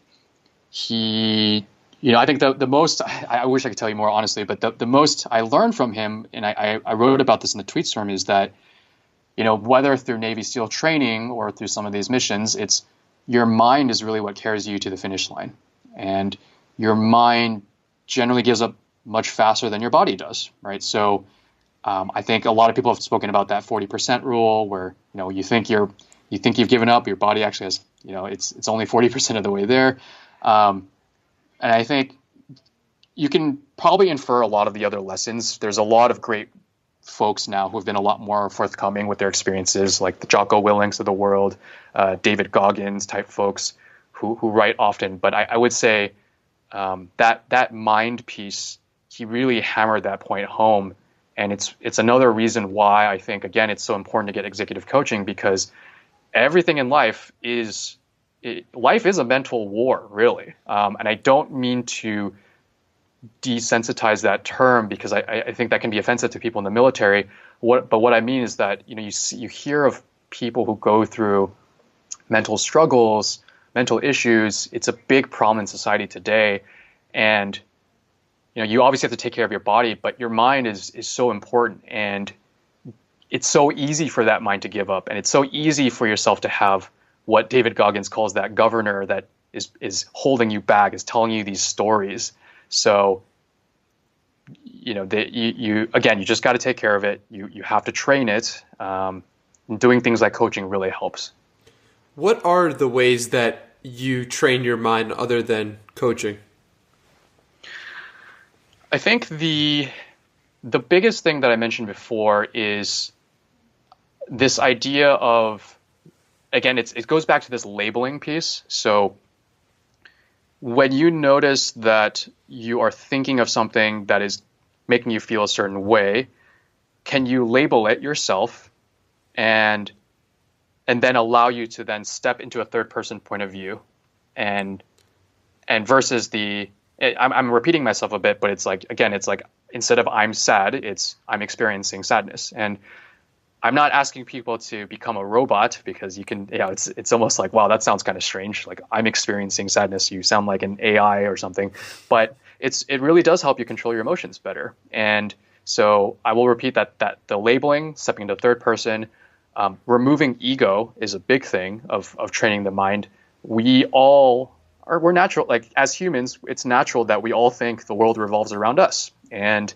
he, I think the most, I wish I could tell you more honestly, but the most I learned from him, and I wrote about this in the tweet storm, is that, whether through Navy SEAL training or through some of these missions, it's your mind is really what carries you to the finish line. And your mind generally gives up much faster than your body does, right? So I think a lot of people have spoken about that 40% rule where, you think you've given up, your body actually has, it's only 40% of the way there. And I think you can probably infer a lot of the other lessons. There's a lot of great folks now who have been a lot more forthcoming with their experiences, like the Jocko Willings of the world, David Goggins type folks who write often. But I would say that mind piece, he really hammered that point home. And it's another reason why I think, again, it's so important to get executive coaching, because everything in life is a mental war, really. And I don't mean to desensitize that term, because I think that can be offensive to people in the military. But what I mean is that you hear of people who go through mental struggles, mental issues. It's a big problem in society today, and you obviously have to take care of your body, but your mind is so important, and it's so easy for that mind to give up, and it's so easy for yourself to have what David Goggins calls that governor that is holding you back, is telling you these stories. So, you just got to take care of it. You have to train it. Doing things like coaching really helps. What are the ways that you train your mind other than coaching? I think the biggest thing that I mentioned before is this idea of, again, it goes back to this labeling piece. So when you notice that you are thinking of something that is making you feel a certain way, can you label it yourself and then allow you to then step into a third person point of view and versus I'm repeating myself a bit, but it's like instead of I'm sad, it's I'm experiencing sadness. And I'm not asking people to become a robot, because you can, it's almost like, wow, that sounds kind of strange. Like, I'm experiencing sadness. You sound like an AI or something, but it really does help you control your emotions better. And so I will repeat that the labeling, stepping into third person, removing ego is a big thing of training the mind. We're natural, like as humans, it's natural that we all think the world revolves around us. And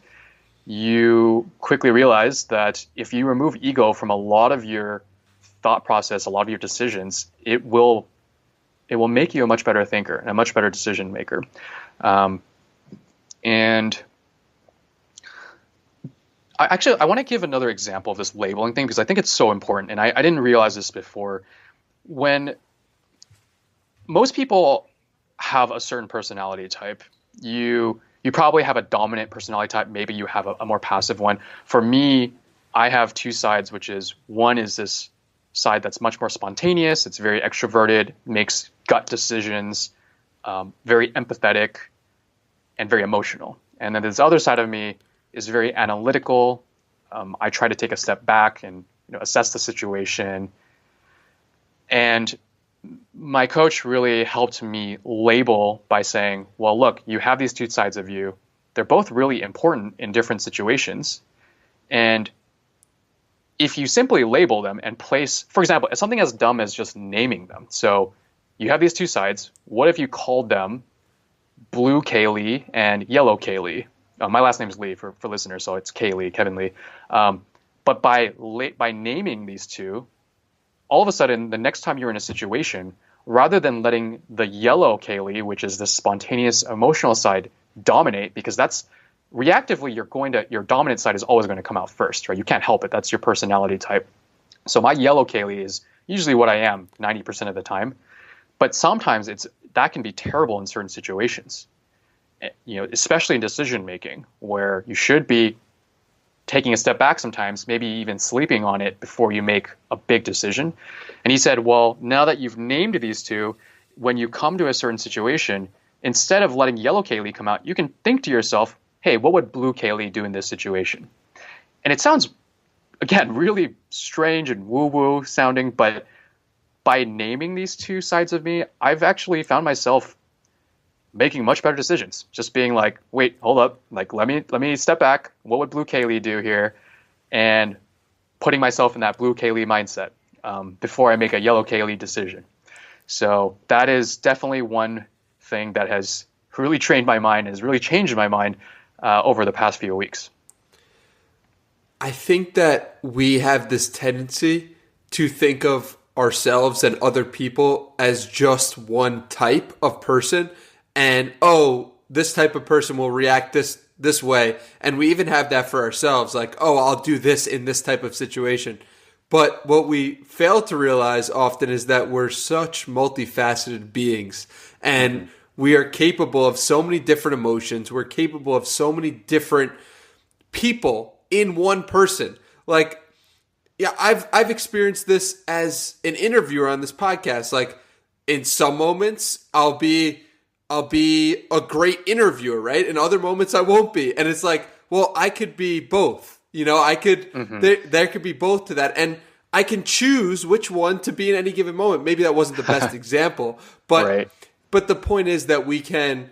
you quickly realize that if you remove ego from a lot of your thought process, a lot of your decisions, it will make you a much better thinker and a much better decision maker. And I want to give another example of this labeling thing, because I think it's so important. And I didn't realize this before. When most people have a certain personality type, you probably have a dominant personality type. Maybe you have a more passive one. For me, I have two sides, which is one is this side that's much more spontaneous. It's very extroverted, makes gut decisions, very empathetic, and very emotional. And then this other side of me is very analytical. I try to take a step back and assess the situation. And my coach really helped me label by saying, well, look, you have these two sides of you. They're both really important in different situations. And if you simply label them and place, for example, something as dumb as just naming them. So you have these two sides. What if you called them Blue Kaylee and Yellow Kaylee? My last name is Lee for listeners, so it's Kaylee, Kevin Lee. But by naming these two, all of a sudden, the next time you're in a situation, rather than letting the yellow Kaylee, which is the spontaneous emotional side, dominate, because that's reactively your dominant side is always going to come out first, right? You can't help it. That's your personality type. So my yellow Kaylee is usually what I am 90% of the time. But sometimes that can be terrible in certain situations, especially in decision making, where you should be taking a step back sometimes, maybe even sleeping on it before you make a big decision. And he said, well, now that you've named these two, when you come to a certain situation, instead of letting yellow Kaylee come out, you can think to yourself, hey, what would blue Kaylee do in this situation? And it sounds, again, really strange and woo-woo sounding, but by naming these two sides of me, I've actually found myself making much better decisions. Just being like, wait, hold up, like let me step back. What would blue Kaylee do here? And putting myself in that blue Kaylee mindset before I make a yellow Kaylee decision. So that is definitely one thing that has really trained my mind, has really changed my mind over the past few weeks. I think that we have this tendency to think of ourselves and other people as just one type of person. And, this type of person will react this way. And we even have that for ourselves. Like, I'll do this in this type of situation. But what we fail to realize often is that we're such multifaceted beings. And we are capable of so many different emotions. We're capable of so many different people in one person. Like, yeah, I've experienced this as an interviewer on this podcast. Like, in some moments, I'll be a great interviewer, right? In other moments, I won't be. And it's like, well, I could be both. I could, there could be both to that. And I can choose which one to be in any given moment. Maybe that wasn't the best example, but, right. But the point is that we can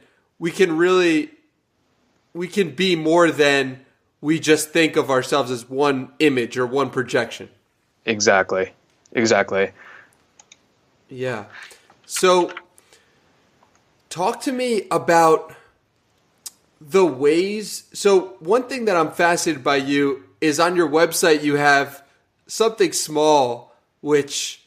be more than we just think of ourselves as one image or one projection. Exactly. Yeah. So talk to me about the ways. So one thing that I'm fascinated by you is on your website, you have something small, which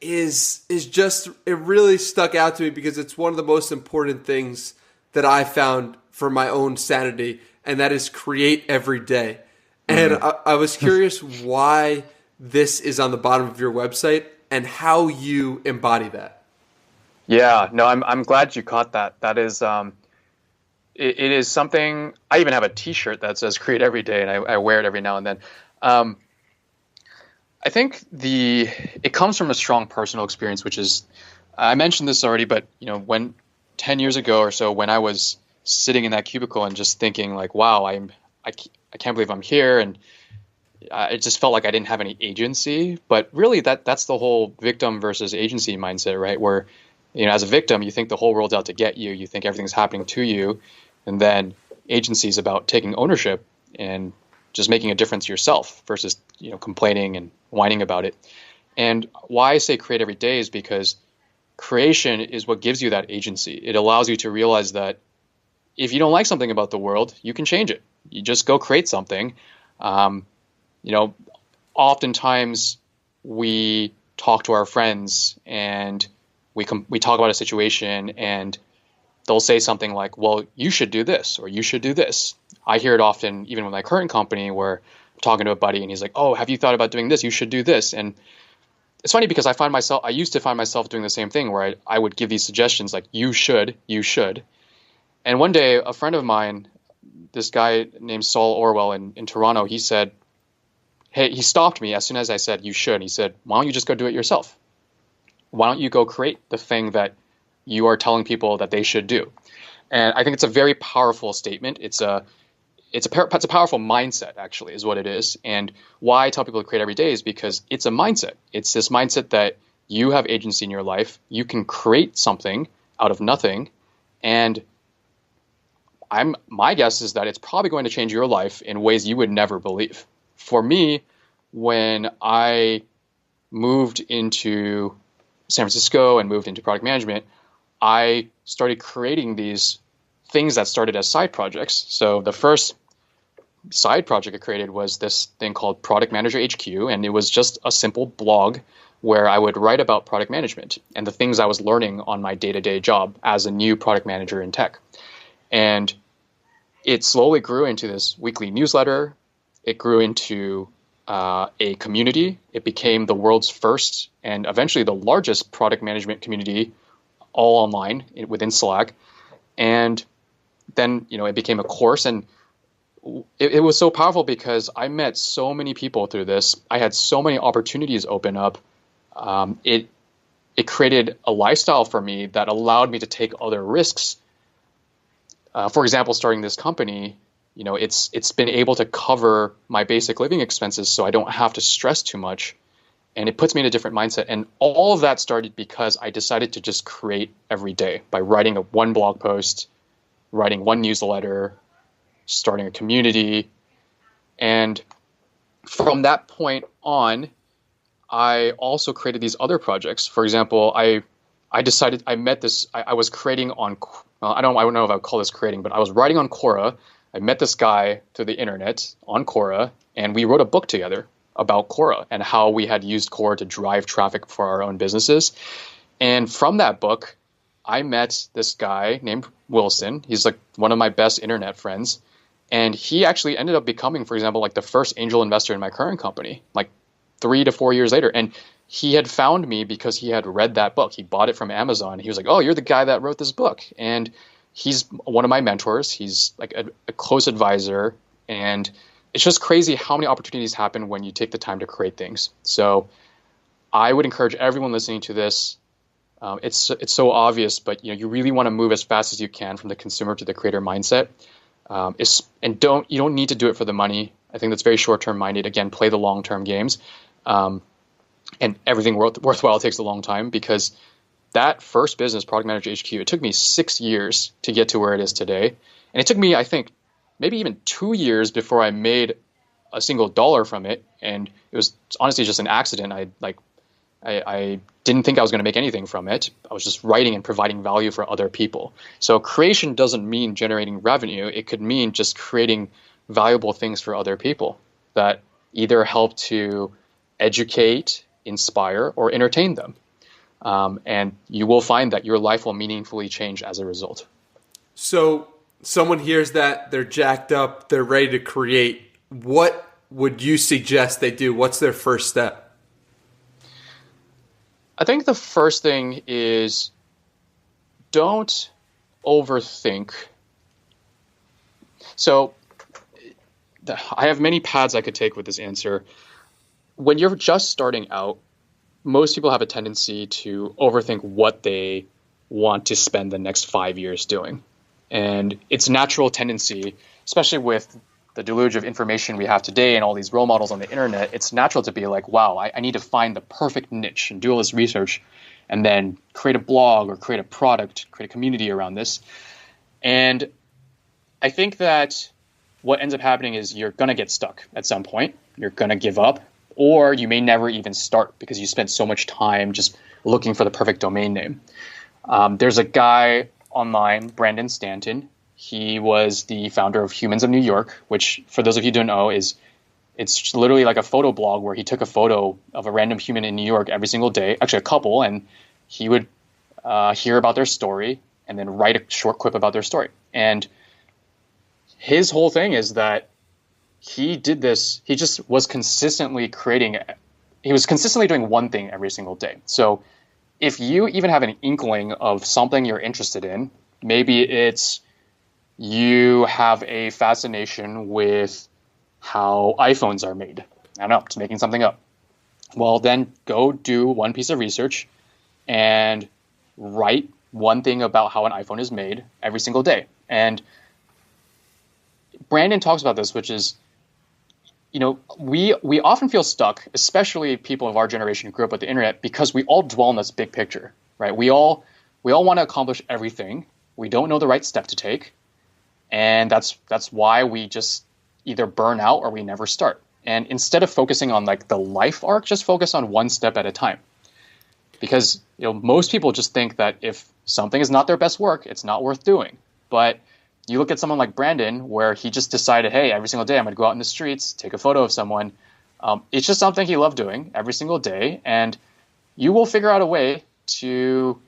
is just, it really stuck out to me because it's one of the most important things that I found for my own sanity, and that is create every day. And I was curious why this is on the bottom of your website and how you embody that. Yeah, no, I'm glad you caught that. That is, it is something. I even have a T-shirt that says "Create Every Day," and I wear it every now and then. I think it comes from a strong personal experience, which is, I mentioned this already, but when 10 years ago or so, when I was sitting in that cubicle and just thinking like, wow, I can't believe I'm here, and it just felt like I didn't have any agency. But really, that's the whole victim versus agency mindset, right? Where as a victim, you think the whole world's out to get you. You think everything's happening to you. And then agency is about taking ownership and just making a difference yourself versus, complaining and whining about it. And why I say create every day is because creation is what gives you that agency. It allows you to realize that if you don't like something about the world, you can change it. You just go create something. Oftentimes we talk to our friends and we talk about a situation and they'll say something like, well, you should do this or you should do this. I hear it often, even with my current company, where I'm talking to a buddy and he's like, oh, have you thought about doing this? You should do this. And it's funny because I used to find myself doing the same thing where I would give these suggestions like, you should. And one day, a friend of mine, this guy named Saul Orwell in Toronto, he said, hey, he stopped me as soon as I said, you should. He said, why don't you just go do it yourself? Why don't you go create the thing that you are telling people that they should do? And I think it's a very powerful statement. It's a powerful mindset, actually, is what it is. And why I tell people to create every day is because it's a mindset. It's this mindset that you have agency in your life. You can create something out of nothing. And my guess is that it's probably going to change your life in ways you would never believe. For me, when I moved into San Francisco and moved into product management, I started creating these things that started as side projects. So the first side project I created was this thing called Product Manager HQ, and it was just a simple blog where I would write about product management and the things I was learning on my day-to-day job as a new product manager in tech. And it slowly grew into this weekly newsletter. It grew into a community. It became the world's first and eventually the largest product management community, all online within Slack. And then, it became a course, and it was so powerful because I met so many people through this. I had so many opportunities open up. It created a lifestyle for me that allowed me to take other risks. For example, starting this company, it's been able to cover my basic living expenses, so I don't have to stress too much, and it puts me in a different mindset. And all of that started because I decided to just create every day by writing one blog post, writing one newsletter, starting a community. And from that point on, I also created these other projects. For example, I was creating on, I don't know if I would call this creating, but I was writing on Quora. I met this guy through the internet on Quora, and we wrote a book together about Quora and how we had used Quora to drive traffic for our own businesses. And from that book, I met this guy named Wilson. He's like one of my best internet friends. And he actually ended up becoming, for example, like the first angel investor in my current company, like 3 to 4 years later. And he had found me because he had read that book. He bought it from Amazon. He was like, "Oh, you're the guy that wrote this book." And he's one of my mentors. He's like a close advisor. And it's just crazy how many opportunities happen when you take the time to create things. So I would encourage everyone listening to this. It's so obvious, but you really want to move as fast as you can from the consumer to the creator mindset. You don't need to do it for the money. I think that's very short-term minded. Again, play the long-term games. And everything worthwhile takes a long time, because that first business, Product Manager HQ, it took me 6 years to get to where it is today. And it took me, I think, maybe even 2 years before I made a single dollar from it. And it was honestly just an accident. I didn't think I was going to make anything from it. I was just writing and providing value for other people. So creation doesn't mean generating revenue. It could mean just creating valuable things for other people that either help to educate, inspire, or entertain them. And you will find that your life will meaningfully change as a result. So someone hears that, they're jacked up, they're ready to create. What would you suggest they do? What's their first step? I think the first thing is don't overthink. So I have many paths I could take with this answer. When you're just starting out, most people have a tendency to overthink what they want to spend the next 5 years doing. And it's a natural tendency, especially with the deluge of information we have today and all these role models on the internet. It's natural to be like, wow, I need to find the perfect niche and do all this research and then create a blog or create a product, create a community around this. And I think that what ends up happening is you're going to get stuck at some point. You're going to give up, or you may never even start because you spent so much time just looking for the perfect domain name. There's a guy online, Brandon Stanton. He was the founder of Humans of New York, which, for those of you who don't know, it's literally like a photo blog where he took a photo of a random human in New York every single day, actually a couple, and he would hear about their story and then write a short clip about their story. And his whole thing is that he did this, he just was consistently doing one thing every single day. So if you even have an inkling of something you're interested in, maybe it's you have a fascination with how iPhones are made. I don't know, just making something up. Well, then go do one piece of research and write one thing about how an iPhone is made every single day. And Brandon talks about this, which is, we often feel stuck, especially people of our generation who grew up with the internet, because we all dwell on this big picture, right? We all want to accomplish everything. We don't know the right step to take. And that's why we just either burn out or we never start. And instead of focusing on like the life arc, just focus on one step at a time. Because most people just think that if something is not their best work, it's not worth doing. But you look at someone like Brandon, where he just decided, hey, every single day I'm going to go out in the streets, take a photo of someone. It's just something he loved doing every single day. And you will figure out a way to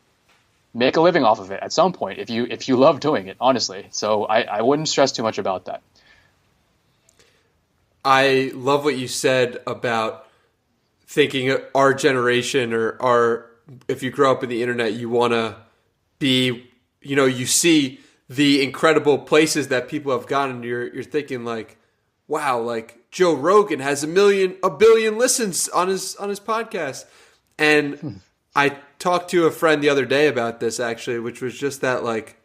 make a living off of it at some point if you love doing it, honestly. So I wouldn't stress too much about that. I love what you said about thinking our generation if you grow up in the internet, you want to be, you see the incredible places that people have gone, and you're thinking like, wow, like Joe Rogan has a billion listens on his podcast. And I talked to a friend the other day about this actually, which was just that, like,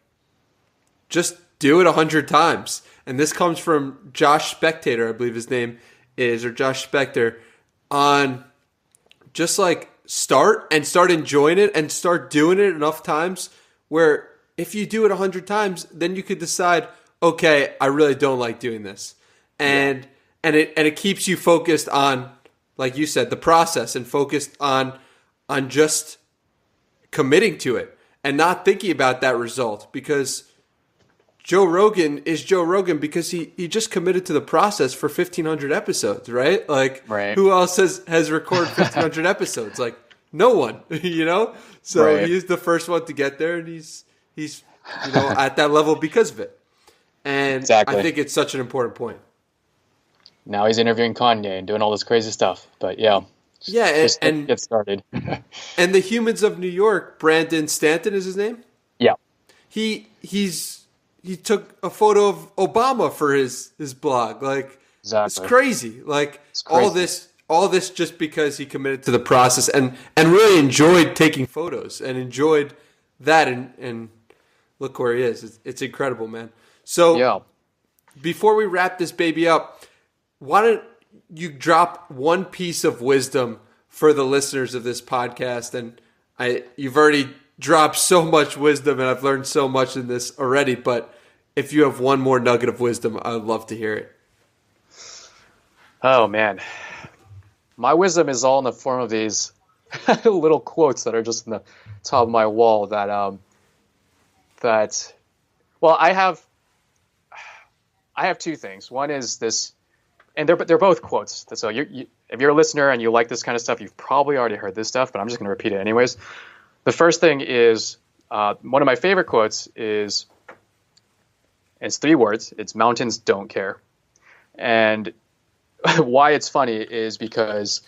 just do it 100 times. And this comes from Josh Spectator, I believe his name is, or Josh Spector, on just like start enjoying it and start doing it enough times where if you do it 100 times, then you could decide, okay, I really don't like doing this. And it keeps you focused on, like you said, the process, and focused on just committing to it and not thinking about that result, because Joe Rogan is Joe Rogan because he just committed to the process for 1,500 episodes, right? Like, right. Who else has recorded 1,500 episodes? Like, no one, So right. He's the first one to get there, and he's at that level because of it. And exactly. I think it's such an important point. Now he's interviewing Kanye and doing all this crazy stuff, but yeah. Yeah, and get started. And the Humans of New York, Brandon Stanton is his name? Yeah. He took a photo of Obama for his blog. Like, exactly. It's crazy. Like, it's crazy. All this just because he committed to the process and really enjoyed taking photos and enjoyed that, and look where he is. It's incredible, man. So yeah. Before we wrap this baby up, why don't you drop one piece of wisdom for the listeners of this podcast? And you've already dropped so much wisdom, and I've learned so much in this already, but if you have one more nugget of wisdom, I would love to hear it. Oh, man. My wisdom is all in the form of these little quotes that are just in the top of my wall well, I have two things. One is this, and they're both quotes. So if you're a listener and you like this kind of stuff, you've probably already heard this stuff, but I'm just going to repeat it anyways. The first thing is, one of my favorite quotes is, it's 3 words. It's mountains don't care. And why it's funny is because,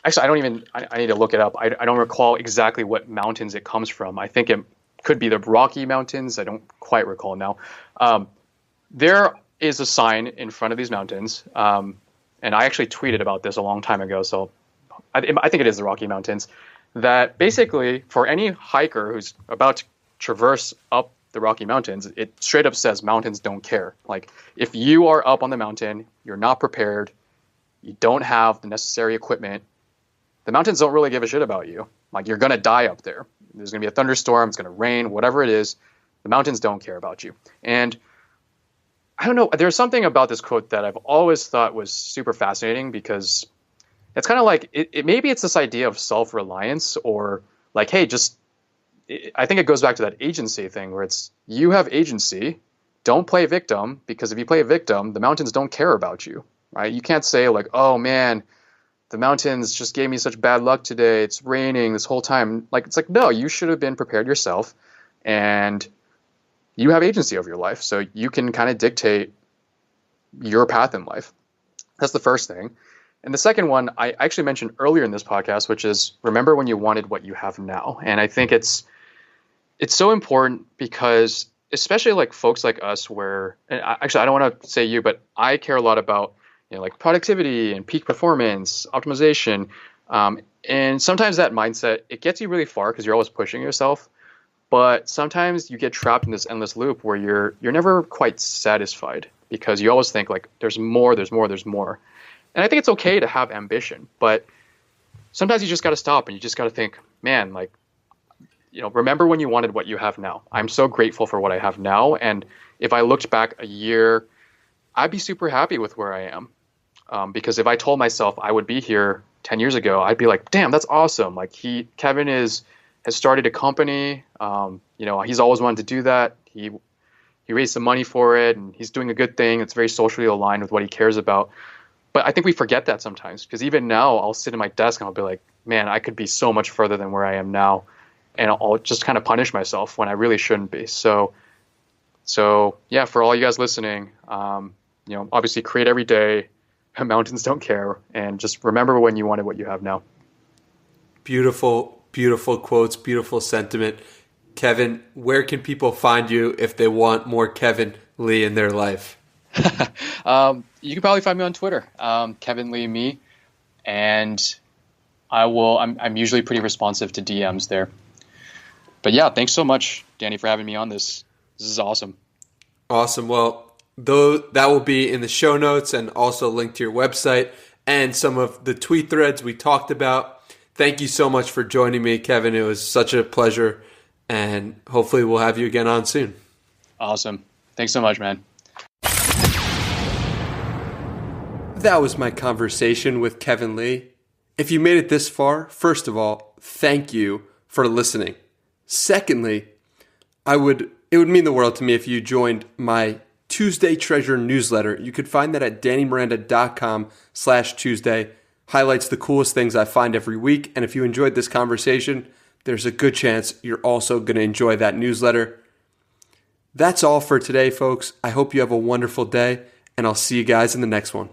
actually, I need to look it up. I don't recall exactly what mountains it comes from. I think it could be the Rocky Mountains. I don't quite recall now. There is a sign in front of these mountains. And I actually tweeted about this a long time ago. So I think it is the Rocky Mountains, that basically for any hiker who's about to traverse up the Rocky Mountains, it straight up says mountains don't care. Like, if you are up on the mountain, you're not prepared, you don't have the necessary equipment, the mountains don't really give a shit about you. Like, you're going to die up there. There's going to be a thunderstorm, it's going to rain, whatever it is, the mountains don't care about you. And I don't know, there's something about this quote that I've always thought was super fascinating, because it's kind of like, maybe it's this idea of self-reliance, or like, hey, I think it goes back to that agency thing where it's, you have agency, don't play victim, because if you play a victim, the mountains don't care about you, right? You can't say like, oh man, the mountains just gave me such bad luck today, it's raining this whole time. Like, it's like, no, you should have been prepared yourself, and you have agency over your life, so you can kind of dictate your path in life. That's the first thing. And the second one I actually mentioned earlier in this podcast, which is, remember when you wanted what you have now. And I think it's so important, because especially like folks like us where, and actually I don't want to say you, but I care a lot about, like productivity and peak performance, optimization. And sometimes that mindset, it gets you really far because you're always pushing yourself. But sometimes you get trapped in this endless loop where you're never quite satisfied, because you always think like there's more. And I think it's okay to have ambition, but sometimes you just got to stop and you just got to think, man, like, remember when you wanted what you have now. I'm so grateful for what I have now. And if I looked back a year, I'd be super happy with where I am. Because if I told myself I would be here 10 years ago, I'd be like, damn, that's awesome. Like Kevin has started a company. He's always wanted to do that. He raised some money for it, and he's doing a good thing. It's very socially aligned with what he cares about. But I think we forget that sometimes, because even now I'll sit at my desk and I'll be like, man, I could be so much further than where I am now. And I'll just kind of punish myself when I really shouldn't be. So yeah, for all you guys listening, obviously create every day. Mountains don't care. And just remember when you wanted what you have now. Beautiful, beautiful quotes, beautiful sentiment. Kevin, where can people find you if they want more Kevin Lee in their life? You can probably find me on Twitter, Kevin Lee Me, and I'm usually pretty responsive to DMs there. But yeah, thanks so much, Danny, for having me on this. This is awesome. Awesome. Well, that will be in the show notes and also linked to your website and some of the tweet threads we talked about. Thank you so much for joining me, Kevin. It was such a pleasure, and hopefully we'll have you again on soon. Awesome. Thanks so much, man. That was my conversation with Kevin Lee. If you made it this far, first of all, thank you for listening. Secondly, it would mean the world to me if you joined my Tuesday Treasure newsletter. You could find that at dannymiranda.com/Tuesday. Highlights the coolest things I find every week. And if you enjoyed this conversation, there's a good chance you're also going to enjoy that newsletter. That's all for today, folks. I hope you have a wonderful day, and I'll see you guys in the next one.